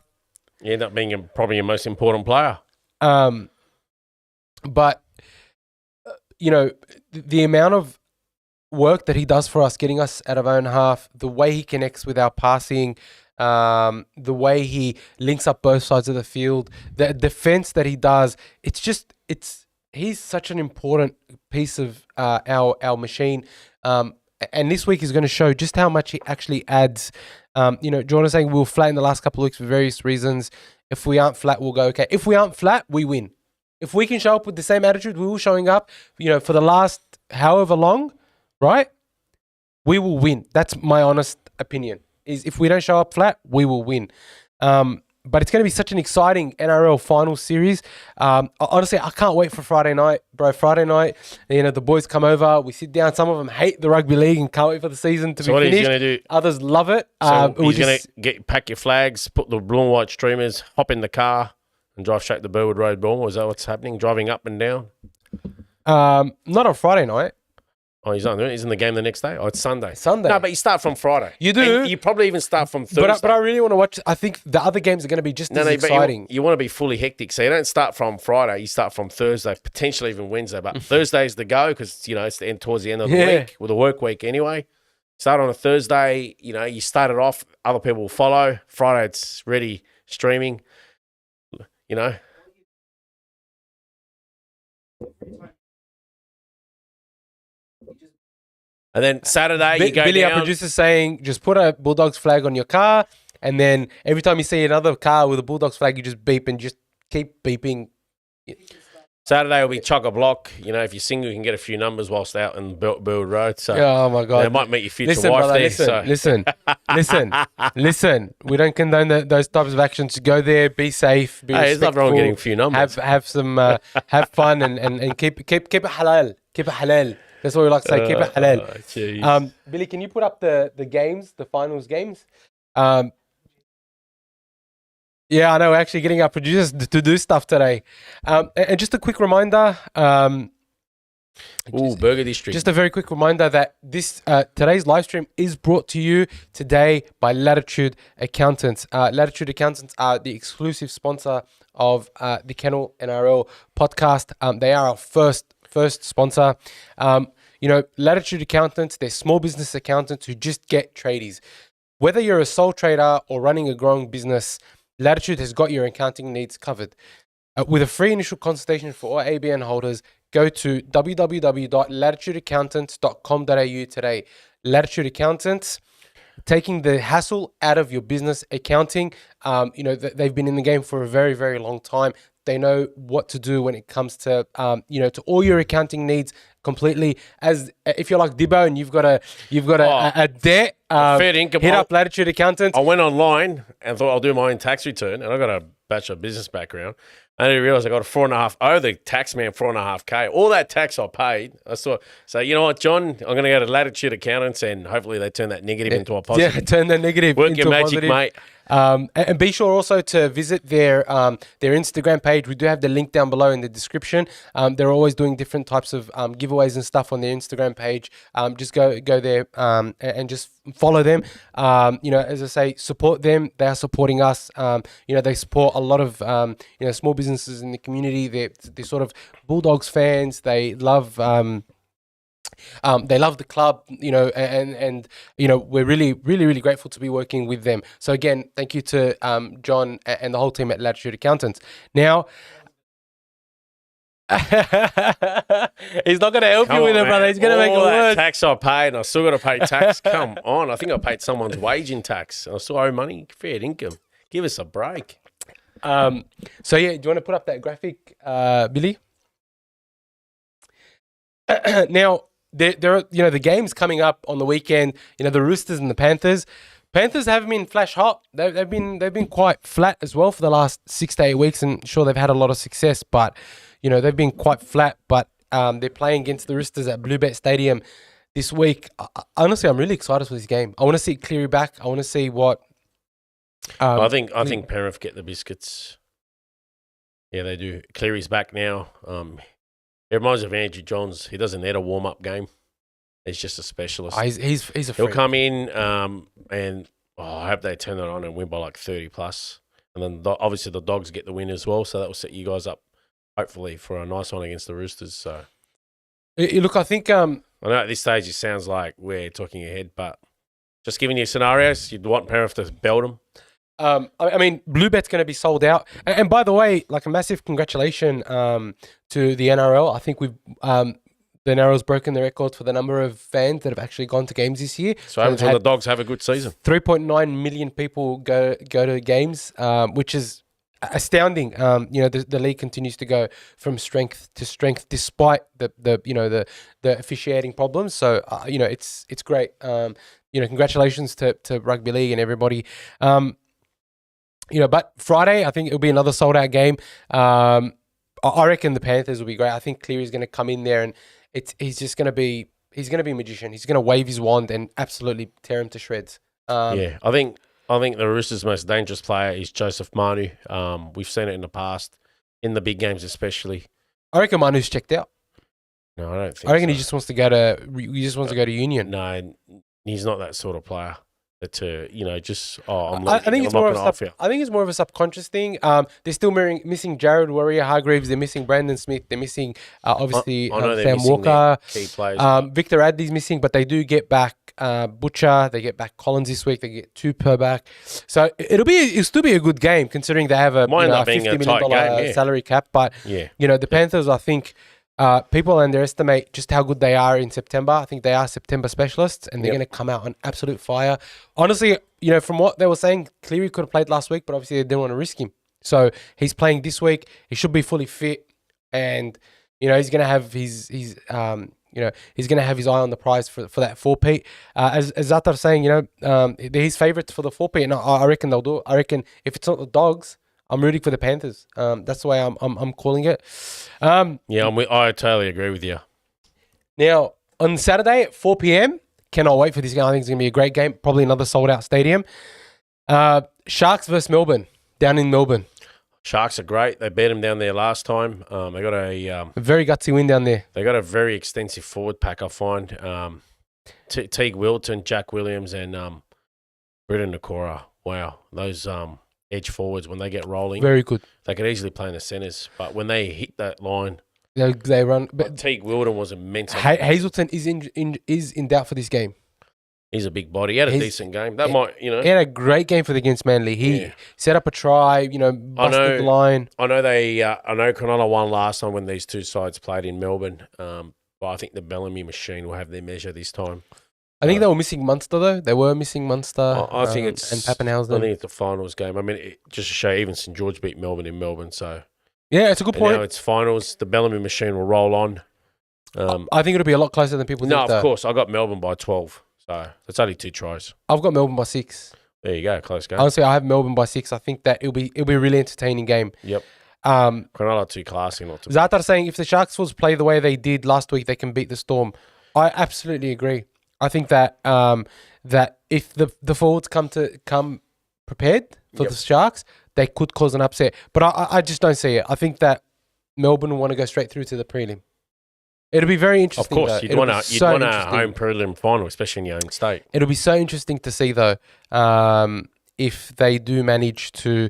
You end up being probably your most important player. But the amount of work that he does for us, getting us out of our own half, the way he connects with our passing, the way he links up both sides of the field, the defense that he does, he's such an important piece of our machine. And this week is going to show just how much he actually adds. Jordan is saying we were flat in the last couple of weeks for various reasons. If we aren't flat, we'll go okay. If we aren't flat, we win. If we can show up with the same attitude we were showing up, for the last however long, right? We will win. That's my honest opinion. Is if we don't show up flat, we will win. But it's going to be such an exciting NRL final series. Honestly, I can't wait for Friday night, bro. Friday night, the boys come over. We sit down. Some of them hate the rugby league and can't wait for the season to be finished. What he's going to do? Others love it. So he's going to pack your flags, put the blue and white streamers, hop in the car, and drive straight to Burwood Road, Bournemouth. Is that what's happening? Driving up and down? Not on Friday night. Oh, he's not. He's in the game the next day. Oh, it's Sunday. Sunday. No, but you start from Friday. You do. And you probably even start from Thursday. But I really want to watch. I think the other games are going to be just as exciting. You want to be fully hectic, so you don't start from Friday. You start from Thursday, potentially even Wednesday. But Thursday's the go because it's the end towards the end of the week, or the work week anyway. Start on a Thursday. You start it off. Other people will follow. Friday, it's ready streaming. And then Saturday, you go Billy, down. our producer's saying, just put a Bulldogs flag on your car, and then every time you see another car with a Bulldogs flag, you just beep and just keep beeping. Saturday will be chock-a-block. If you're single, you can get a few numbers whilst out in Burwood Road. So, oh my God, they might meet your future wife there. Listen. We don't condone those types of actions. Go there, be safe, be respectful. There's nothing wrong with getting a few numbers. Have some, have fun, and keep it halal. Keep it halal. That's what we like to say. Keep it halal. Billy, can you put up the games, the finals games? Yeah, I know. We're actually getting our producers to do stuff today. And just a quick reminder. Burger District. Just a very quick reminder that this today's live stream is brought to you today by Latitude Accountants. Latitude Accountants are the exclusive sponsor of the Kennel NRL podcast. They are our first sponsor. Latitude Accountants, they're small business accountants who just get tradies. Whether you're a sole trader or running a growing business, Latitude has got your accounting needs covered. With a free initial consultation for all ABN holders, go to www.latitudeaccountants.com.au today. Latitude Accountants, taking the hassle out of your business accounting. They've been in the game for a very, very long time. They know what to do when it comes to, to all your accounting needs completely. As if you're like Dibbo and you've got a debt, fair income. Hit up Latitude Accountants. I went online and thought I'll do my own tax return, and I got a Bachelor of Business background. I didn't realize I got I owe the tax man $4.5K. All that tax I paid. So you know what, John? I'm going to go to Latitude Accountants, and hopefully they turn that negative into a positive. Yeah, turn that negative into a magic, positive. mate. And be sure also to visit their Instagram page. We do have the link down below in the description. They're always doing different types of giveaways and stuff on their Instagram page. Just go there and just follow them. As I say, support them. They are supporting us. They support a lot of small businesses in the community. They're sort of Bulldogs fans. They love. They love the club, and we're really, really, really grateful to be working with them. So again, thank you to John and the whole team at Latitude Accountants. Now, he's not going to help you with it, brother. He's going to make it work. Tax I paid, and I still got to pay tax. Come on, I think I paid someone's wage in tax, and I still owe money. Fair income. Give us a break. Do you want to put up that graphic, Billy? Now. There are, the games coming up on the weekend, the Roosters and the Panthers. Panthers haven't been flash hot. They've been quite flat as well for the last 6 to 8 weeks, and sure they've had a lot of success, but they've been quite flat. But they're playing against the Roosters at Bluebet Stadium this week. Honestly, I'm really excited for this game. I want to see Cleary back. I want to see what. I think Penrith get the biscuits. Yeah, they do. Cleary's back now. It reminds me of Andrew Johns. He doesn't need a warm up game. He's just a specialist. He's a freak. He'll come in and I hope they turn it on and win by like 30 plus. And then obviously the Dogs get the win as well, so that will set you guys up hopefully for a nice one against the Roosters. So, look, I think I know at this stage it sounds like we're talking ahead, but just giving you scenarios, you'd want Penrith to belt them. I mean, Bluebet's going to be sold out. And by the way, like a massive congratulations to the NRL. I think the NRL's broken the record for the number of fans that have actually gone to games this year. So happens when the Dogs have a good season. 3.9 million people go to games, which is astounding. The league continues to go from strength to strength despite the officiating problems. So it's great. Congratulations to rugby league and everybody. But Friday, I think it'll be another sold out game. I reckon the Panthers will be great. I think Cleary's going to come in there and he's going to be a magician. He's going to wave his wand and absolutely tear him to shreds. I think the Roosters' most dangerous player is Joseph Manu. We've seen it in the past, in the big games especially. I reckon Manu's checked out. No, I don't think. I reckon he just wants to go to Union. No, he's not that sort of player. I think it's more of a subconscious thing. They're still missing Jared Warrior-Hargreaves. They're missing Brandon Smith. They're missing obviously Sam Walker. Key players, Victor Radley's missing, but they do get back Butcher. They get back Collins this week. They get Tupper back. So it'll still be a good game considering they have a $50 million salary cap. But the Panthers, I think. People underestimate just how good they are in September. I think they are September specialists, and they're going to come out on absolute fire. Honestly, from what they were saying, Cleary could have played last week, but obviously they didn't want to risk him. So he's playing this week. He should be fully fit, and he's going to have he's going to have his eye on the prize for that 4-peat. As Zatar saying, they're his favourites for the 4-peat, and I reckon they'll do it. I reckon if it's not the Dogs, I'm rooting for the Panthers. That's the way I'm calling it. I totally agree with you. Now, on Saturday at 4 p.m, cannot wait for this game. I think it's going to be a great game. Probably another sold-out stadium. Sharks versus Melbourne, down in Melbourne. Sharks are great. They beat them down there last time. They got a very gutsy win down there. They got a very extensive forward pack, I find. Teague Wilton, Jack Williams, and Britton Nakora. Wow, those edge forwards, when they get rolling, very good. They could easily play in the centres, but when they hit that line, they run. But Teague Wilton was immense. Hazelton is in doubt for this game. He's a big body. He had a decent game. He had a great game for against Manly. He set up a try. Busted the line. I know Cronulla won last time when these two sides played in Melbourne. But I think the Bellamy machine will have their measure this time. I think they were missing Munster, though. They were missing Munster. I think it's and Pappenhausen. I think it's the finals game. I mean, just to show, even St George beat Melbourne in Melbourne. So yeah, it's a good point. Now it's finals. The Bellamy machine will roll on. I think it'll be a lot closer than people think. No, of course. I got Melbourne by 12. So that's only 2 tries. I've got Melbourne by 6. There you go, close game. Honestly, I have Melbourne by 6. I think that it'll be a really entertaining game. Yep. Cronulla too classy not to. Zatar saying if the Sharks Wolves play the way they did last week, they can beat the Storm. I absolutely agree. I think that that if the forwards come prepared for the Sharks, they could cause an upset. But I just don't see it. I think that Melbourne will want to go straight through to the prelim. It'll be very interesting. Of course, you'd want a home prelim final, especially in your own state. It'll be so interesting to see though, if they do manage to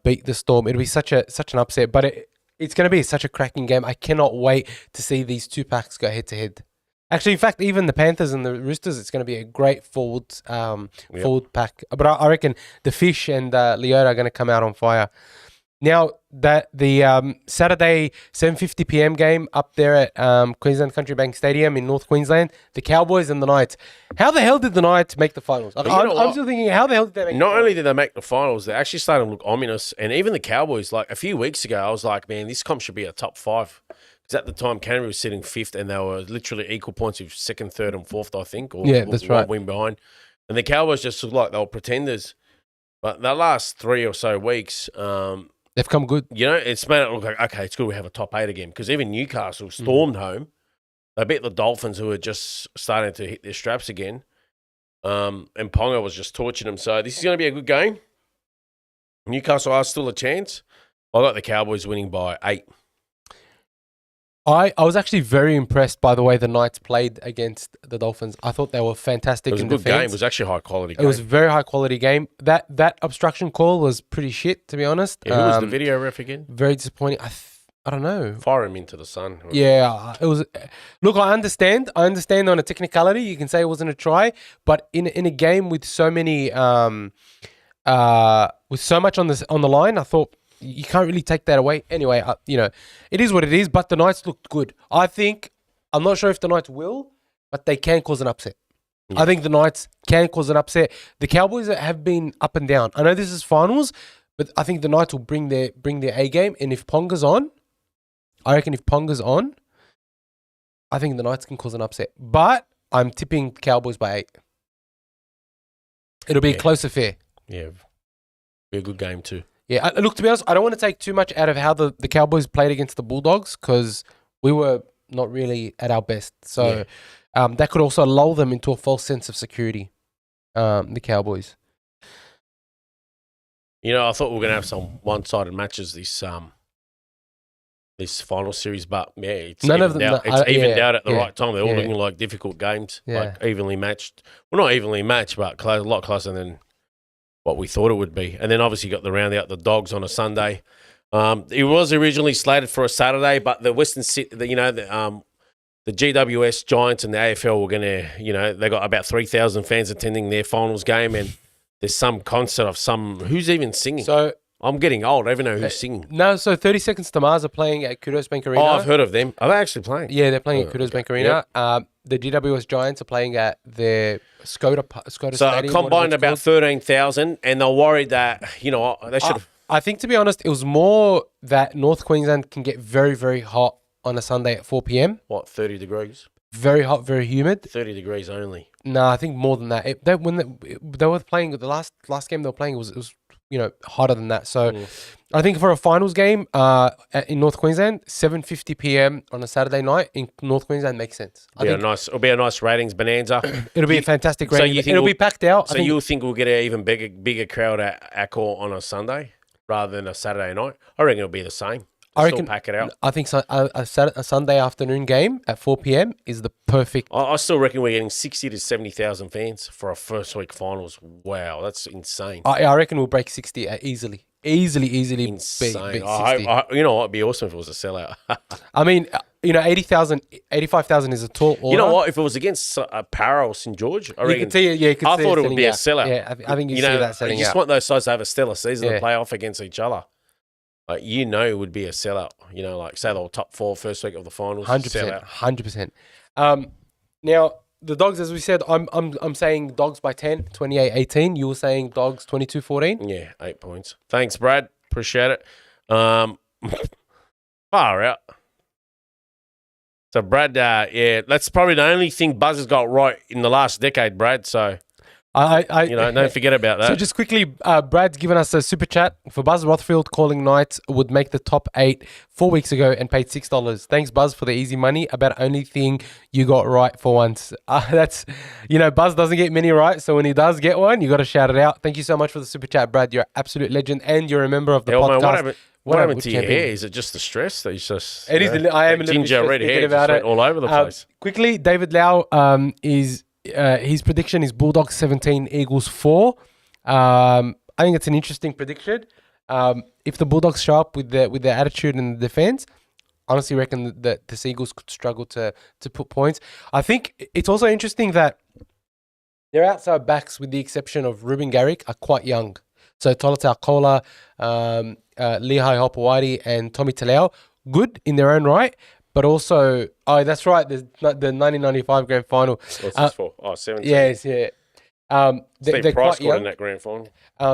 beat the Storm. It'll be such an upset, but it's going to be such a cracking game. I cannot wait to see these two packs go head to head. Actually, in fact, even the Panthers and the Roosters, it's going to be a great forward pack. But I reckon the Fish and Leota are going to come out on fire. Now, that the Saturday 7:50 p.m. game up there at Queensland Country Bank Stadium in North Queensland, the Cowboys and the Knights. How the hell did the Knights make the finals? I'm still thinking, how the hell did they make the finals? Not only did they make the finals, they actually started to look ominous. And even the Cowboys, like a few weeks ago, I was like, man, this comp should be a top 5. Because at the time, Canterbury was sitting 5th and they were literally equal points with 2nd, 3rd and 4th, I think. Or yeah, that's right. Win behind. And the Cowboys just look like they were pretenders. But the last 3 or so weeks, they've come good. It's made it look like, okay, it's good we have a top 8 again. Because even Newcastle stormed home. They beat the Dolphins, who are just starting to hit their straps again. And Ponga was just torching them. So this is going to be a good game. Newcastle are still a chance. I got the Cowboys winning by 8. I was actually very impressed by the way the Knights played against the Dolphins. I thought they were fantastic. It was in a good defense. game. It was actually a high quality game. It was a very high quality game. That obstruction call was pretty shit, to be honest. Yeah, who was the video ref again? Very disappointing. I don't know. Fire him into the sun. Yeah, it was. Look, I understand. on a technicality, you can say it wasn't a try, but in a game with so many, with so much on the line, I thought you can't really take that away. Anyway, it is what it is. But the Knights looked good. I'm not sure if the Knights will, but they can cause an upset. Yeah. I think the Knights can cause an upset. The Cowboys have been up and down. I know this is finals, but I think the Knights will bring their A game. And if Ponga's on, I reckon if Ponga's on, I think the Knights can cause an upset. But I'm tipping Cowboys by 8. It'll be a close affair. Yeah, be a good game too. Yeah, look, to be honest, I don't want to take too much out of how the Cowboys played against the Bulldogs because we were not really at our best. So that could also lull them into a false sense of security, the Cowboys. I thought we were going to have some one-sided matches this final series, but it's evened out at the right time. They're all looking like difficult games, like evenly matched. Well, not evenly matched, but a lot closer than what we thought it would be. And then obviously got the round out the Dogs on a Sunday. It was originally slated for a Saturday, but the Western City, the GWS Giants and the AFL were going to, they got about 3,000 fans attending their finals game, and there's some concert of who's even singing. So I'm getting old. I don't even know who's singing. No, so 30 Seconds to Mars are playing at Kudos Bank Arena. Oh, I've heard of them. Are they actually playing? Yeah, they're playing at Kudos Bank Arena. Yep. The GWS Giants are playing at their Skoda Stadium. So combined about 13,000, and they're worried that, they should have. I think, to be honest, it was more that North Queensland can get very, very hot on a Sunday at 4 p.m. What, 30 degrees? Very hot, very humid. 30 degrees only. No, I think more than that. When they were playing, the last game they were playing, it was hotter than that. So I think for a finals game in North Queensland, 7:50 p.m. on a Saturday night in North Queensland makes sense. It'll be a nice ratings bonanza. It'll be a fantastic rating. It'll be packed out. So you think we'll get an even bigger crowd at Accor on a Sunday rather than a Saturday night? I reckon it'll be the same. I reckon pack it out. I think so, a Sunday afternoon game at 4 p.m. is the perfect. I still reckon we're getting 60 to 70,000 fans for a first week finals. Wow, that's insane. I reckon we'll break 60 easily. Easily. Insane. You know what? It'd be awesome if it was a sellout. I mean, 80,000, 85,000 is a tall order. You know what? If it was against Para or St. George, I reckon. I thought it would be a sellout. Yeah, I think you see that selling out. You just want those sides to have a stellar season and play off against each other. Like, it would be a sellout. Like say they were top 4 first week of the finals. 100%. Now the Dogs, as we said, I'm saying Dogs by 10, 28-18. You were saying Dogs 22-14. Yeah, 8 points. Thanks, Brad. Appreciate it. Far out. So Brad, that's probably the only thing Buzz has got right in the last decade, Brad. So. Don't forget about that. So just quickly, Brad's given us a super chat for Buzz Rothfield calling Knights would make the top 8 4 weeks ago and paid $6. Thanks, Buzz, for the easy money. About only thing you got right for once. That's, Buzz doesn't get many right, so when he does get one, you got to shout it out. Thank you so much for the super chat, Brad. You're an absolute legend, and you're a member of the podcast. Man, what happened to your hair? Is it just the stress that you just? It is. I am a little ginger red hair about it. All over the place. Quickly, David Lau is. His prediction is Bulldogs 17, Eagles 4. I think it's an interesting prediction. If the Bulldogs show up with their attitude and the defense, honestly reckon that the Eagles could struggle to put points. I think it's also interesting that their outside backs, with the exception of Ruben Garrick, are quite young. So Tolata Kola, Lehigh Hopewadi, and Tommy Talau, good in their own right. But also, that's right, there's the 1995 grand final. What's this for? 17. Yes, yeah. Steve They're Price quite scored young. in that grand final.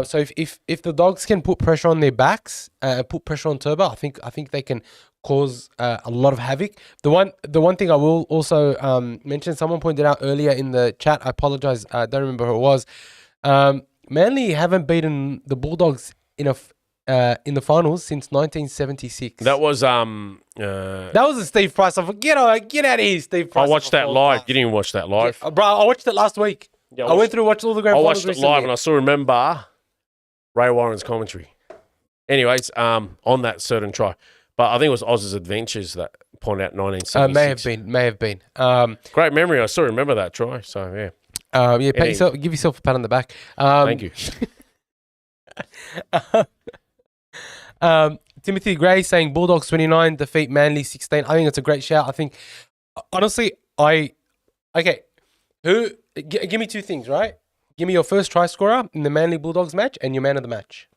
So if the Dogs can put pressure on their backs, put pressure on Turbo, I think they can cause a lot of havoc. The one thing I will also mention, someone pointed out earlier in the chat. I apologize, I don't remember who it was. Manly haven't beaten the Bulldogs in the finals since 1976. That was That was a Steve Price. Get out of here, Steve Price. I watched that live. You didn't watch that live. Bro, I watched it last week. Yeah, I went through watched all the grand I finals watched it recently. live, and I still remember Ray Warren's commentary. Anyways, on that certain try, but I think it was Oz's Adventures that pointed out 1976. May have been. Great memory. I still remember that try. So yeah. Give yourself a pat on the back. Thank you. Timothy Gray saying Bulldogs 29 defeat Manly 16. I think it's a great shout. I think honestly, give me two things, right? Give me your first try scorer in the Manly Bulldogs match and your man of the match.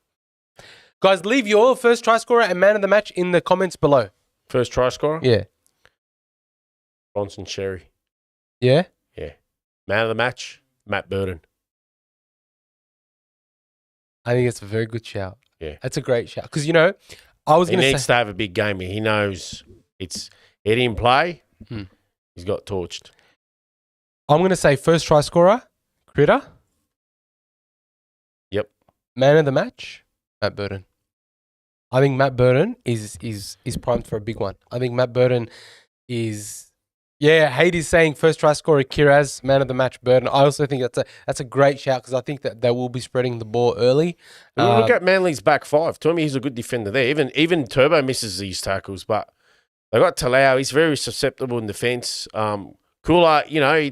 Guys, leave your first try scorer and man of the match in the comments below. First try scorer? Yeah. Bronson Sherry. Yeah? Yeah. Man of the match, Matt Burton. I think it's a very good shout. Yeah. That's a great shout. Because, you know, I was going to say... He needs to have a big game. He knows he didn't play. Hmm. He's got torched. I'm going to say first try scorer, Critter. Yep. Man of the match, Matt Burton. I think Matt Burton is primed for a big one. I think Matt Burton is... Yeah, Hades saying first try scorer, Kiraz, man of the match, Burton. I also think that's a great shout because I think that they will be spreading the ball early. Look at Manly's back five. To me, he's a good defender there. Even Turbo misses these tackles, but they got Talau. He's very susceptible in defence. Kula, you know,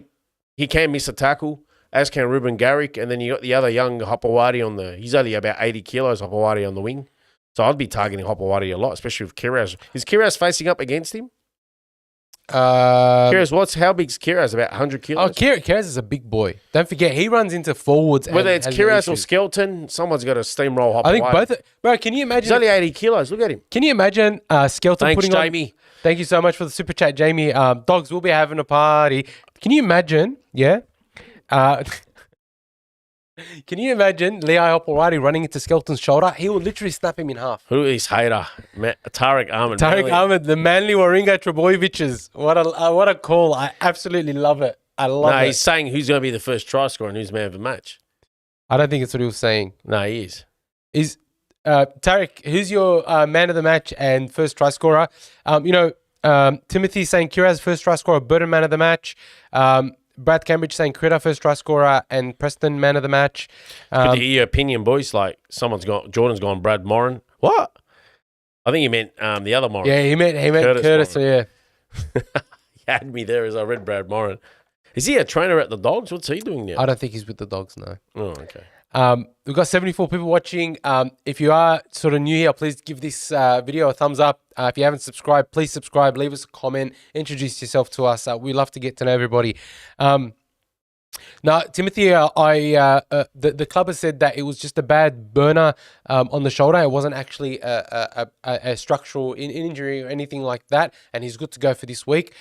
he can miss a tackle, as can Ruben Garrick. And then you got the other young Hopewadi he's only about 80 kilos, Hopewadi on the wing. So I'd be targeting Hopewadi a lot, especially with Kiraz. Is Kiraz facing up against him? Kiraz, how big's Kiraz? About 100 kilos? Oh, Kiraz is a big boy. Don't forget, he runs into forwards. Whether it's Kiraz or Skelton, someone's got to steamroll Hopewadi. I think both. Bro, can you imagine? He's only 80 kilos. Look at him. Can you imagine Skelton Thanks, putting Jamie. Thank you so much for the super chat, Jamie. Dogs will be having a party. Can you imagine? Yeah. Can you imagine Lei Hopewadi running into Skelton's shoulder? He will literally snap him in half. Who is hater? Tariq Ahmed. Tariq Ahmed, the Manly Warringah Trebojeviches. What a call. I absolutely love it. I love it. No, he's saying who's going to be the first try scorer and who's man of the match. I don't think it's what he was saying. No, he is. Tariq, who's your man of the match and first try scorer? Timothy saying Kiraz first try scorer, Burton man of the match. Brad Cambridge saying Critter first try scorer and Preston man of the match. Good to hear your opinion, boys. Like Jordan's gone Brad Moran. What? I think he meant the other Moran. Yeah, he meant Curtis. So yeah, he had me there as I read Brad Moran. Is he a trainer at the Dogs? What's he doing now? I don't think he's with the Dogs. No. Oh, okay. We've got 74 people watching. If you are sort of new here, please give this video a thumbs up. If you haven't subscribed, please subscribe. Leave us a comment. Introduce yourself to us. We love to get to know everybody. Now, Timothy, the club has said that it was just a bad burner on the shoulder. It wasn't actually a structural injury or anything like that, and he's good to go for this week.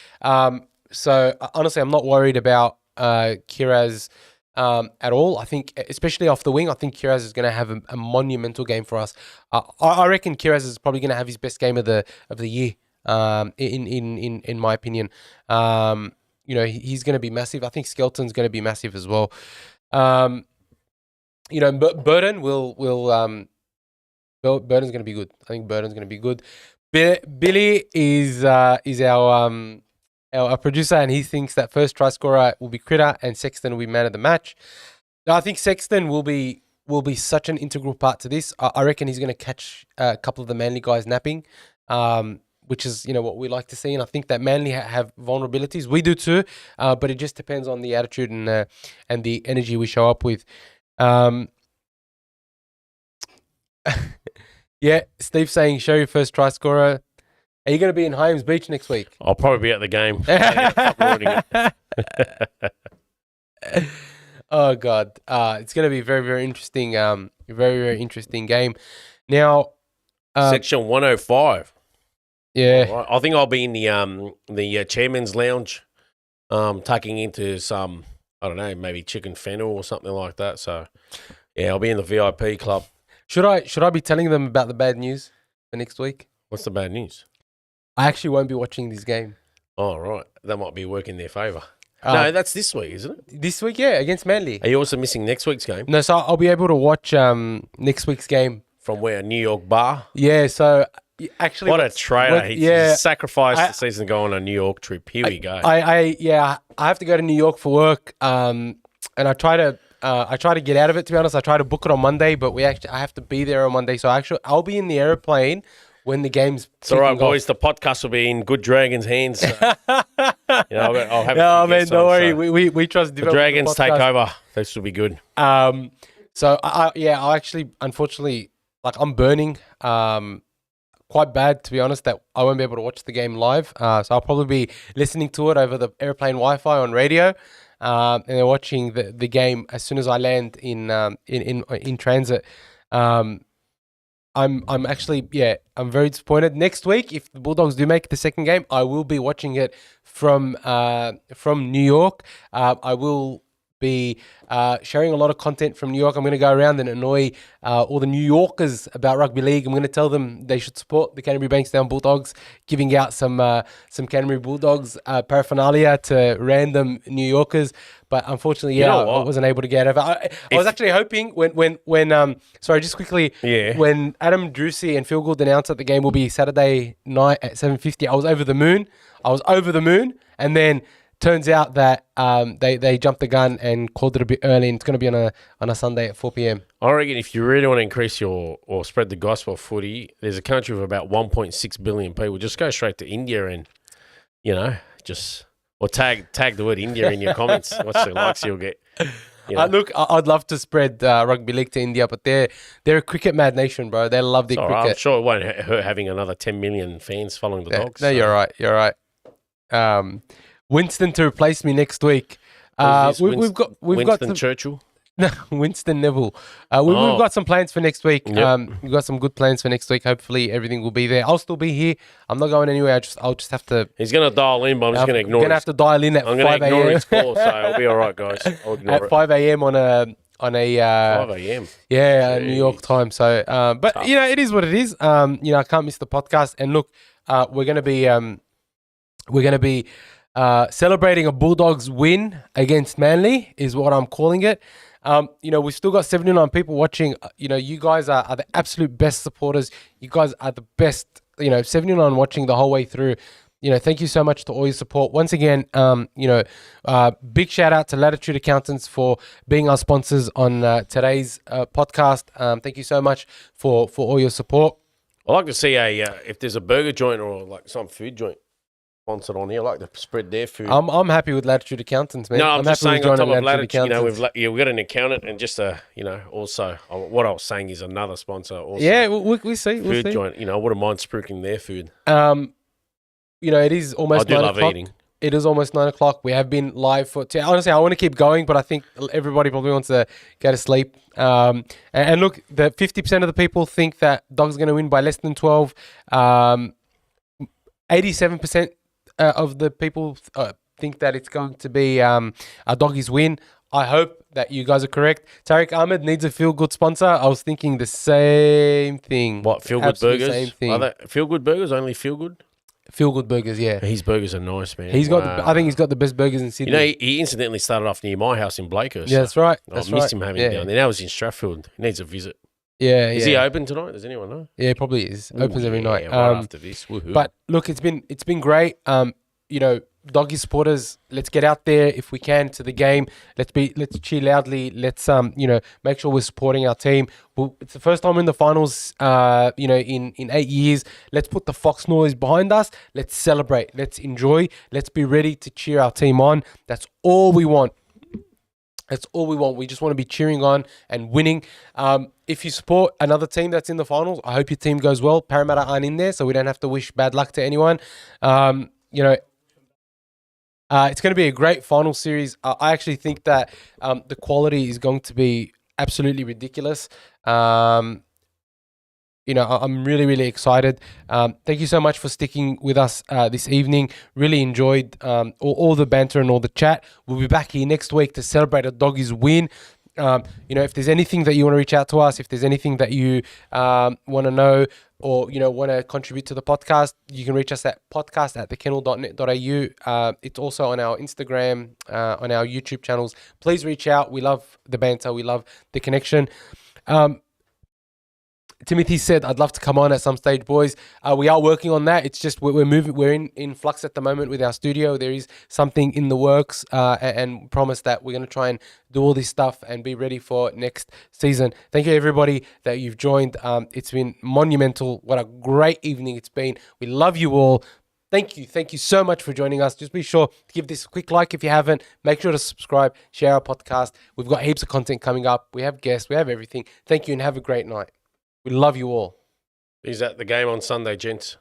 So honestly, I'm not worried about Kiraz at all. I think, especially off the wing, I think Kiraz is going to have a monumental game for us. I reckon Kiraz is probably going to have his best game of the year. In my opinion, he's going to be massive. I think Skelton's going to be massive as well. Burton Burton's going to be good. I think Burton's going to be good. Billy is our producer, and he thinks that first try scorer will be Critter and Sexton will be man of the match. Now, I think Sexton will be such an integral part to this. I reckon he's going to catch a couple of the Manly guys napping, which is what we like to see. And I think that Manly have vulnerabilities. We do too, but it just depends on the attitude and the energy we show up with. Yeah, Steve saying show your first try scorer. Are you going to be in Hyams Beach next week? I'll probably be at the game. Oh God, it's going to be very, very interesting. Very, very interesting game. Now, Section 105. Yeah, right. I think I'll be in the chairman's lounge, tucking into some I don't know, maybe chicken fennel or something like that. So, yeah, I'll be in the VIP club. Should I be telling them about the bad news for next week? What's the bad news? I actually won't be watching this game. Oh, right. That might be working in their favour. No, that's this week, isn't it? This week, yeah, against Manly. Are you also missing next week's game? No, so I'll be able to watch next week's game. From where? New York bar? Yeah, so actually... What a traitor. He sacrificed the season to go on a New York trip. Here we go. I have to go to New York for work, and I try to get out of it, to be honest. I try to book it on Monday, but I have to be there on Monday. So I'll be in the airplane when the game's It's all right, boys. The podcast will be in good Dragons' hands. So, I'll have no, man, don't worry. We trust the Dragons take over. This will be good. So I'll actually, unfortunately, I'm burning quite bad, to be honest, that I won't be able to watch the game live. So I'll probably be listening to it over the airplane Wi-Fi on radio, and then watching the game as soon as I land in transit. I'm actually, I'm very disappointed. Next week, if the Bulldogs do make the second game, I will be watching it from New York. I will be sharing a lot of content from New York. I'm going to go around and annoy all the New Yorkers about rugby league. I'm going to tell them they should support the Canterbury Bankstown Bulldogs, giving out some Canterbury Bulldogs paraphernalia to random New Yorkers. But unfortunately, I wasn't able to get over. I was actually hoping when sorry, just quickly, when Adam Drusy and Phil Gould announced that the game will be Saturday night at 7:50, I was over the moon. And then turns out that they jumped the gun and called it a bit early, and it's going to be on a Sunday at 4 p.m. I reckon if you really want to increase or spread the gospel of footy, there's a country of about 1.6 billion people. Just go straight to India and, or tag the word India in your comments. What's the likes you'll get? Look, I'd love to spread rugby league to India, but they're a cricket mad nation, bro. They love their cricket. I'm sure it won't hurt having another 10 million fans following the Dogs. No, you're right. Winston to replace me next week. We've got Winston Churchill. No, Winston Neville. We've got some plans for next week. Yep. We've got some good plans for next week. Hopefully everything will be there. I'll still be here. I'm not going anywhere. I'll just have to. He's going to dial in, but I'm just going to ignore. I'm going to have to dial in at 5 a.m. I'm going to ignore his call, so I'll be all right, guys. At 5 a.m. on a 5 a.m. Yeah, New York time. So, but tough. It is what it is. I can't miss the podcast. And look, we're going to be celebrating a Bulldogs win against Manly is what I'm calling it. We've still got 79 people watching. You guys are the absolute best supporters. You guys are the best, 79 watching the whole way through. Thank you so much to all your support. Once again, big shout out to Latitude Accountants for being our sponsors on today's podcast. Thank you so much for all your support. I'd like to see if there's a burger joint or like some food joint sponsored on here, like to spread their food. I'm happy with Latitude Accountants, man. No, I'm just saying on top of Latitude, we've got an accountant and just also what I was saying is another sponsor. Also, yeah, we see. Food joint, I wouldn't mind spruiking their food. It is almost 9 o'clock. Eating. It is almost 9 o'clock. We have been live for. Honestly, I want to keep going, but I think everybody probably wants to go to sleep. And look, the 50% of the people think that Dogs are going to win by less than 12. 87%. Of the people think that it's going to be a Doggies win. I hope that you guys are correct. Tariq Ahmed needs a feel-good sponsor. I was thinking the same thing. What, feel-good burgers? Same thing. Are they feel-good burgers? Only feel-good? Feel-good burgers, yeah. His burgers are nice, man. I think he's got the best burgers in Sydney. He incidentally started off near my house in Blakehurst. Yeah, that's right. I missed him having him down there. Now he's in Strathfield. He needs a visit. Yeah, Is he open tonight? Does anyone know? Yeah, probably is. Opens every night. Right after this. Woohoo. But look, it's been great. Doggy supporters, let's get out there if we can to the game. Let's cheer loudly. Let's make sure we're supporting our team. It's the first time we're in the finals in 8 years. Let's put the Fox noise behind us. Let's celebrate. Let's enjoy. Let's be ready to cheer our team on. That's all we want. That's all we want. We just want to be cheering on and winning. If you support another team that's in the finals, I hope your team goes well. Parramatta aren't in there, so we don't have to wish bad luck to anyone. It's going to be a great final series. I actually think that the quality is going to be absolutely ridiculous. I'm really, really excited. Thank you so much for sticking with us this evening. Really enjoyed all the banter and all the chat. We'll be back here next week to celebrate a Doggies win. If there's anything that you want to reach out to us, if there's anything that you want to know or, want to contribute to the podcast, you can reach us at podcast@thekennel.net.au. It's also on our Instagram, on our YouTube channels. Please reach out. We love the banter. We love the connection. Timothy said, I'd love to come on at some stage, boys. We are working on that. It's just we're moving. We're in flux at the moment with our studio. There is something in the works and promise that we're going to try and do all this stuff and be ready for next season. Thank you, everybody, that you've joined. It's been monumental. What a great evening it's been. We love you all. Thank you. Thank you so much for joining us. Just be sure to give this a quick like if you haven't. Make sure to subscribe, share our podcast. We've got heaps of content coming up. We have guests. We have everything. Thank you and have a great night. We love you all. He's at the game on Sunday, gents.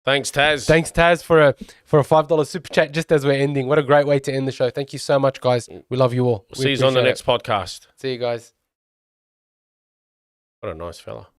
Thanks, Taz. Thanks, Taz, for a $5 super chat just as we're ending. What a great way to end the show. Thank you so much, guys. We love you all. See you on the next podcast. See you guys. What a nice fella.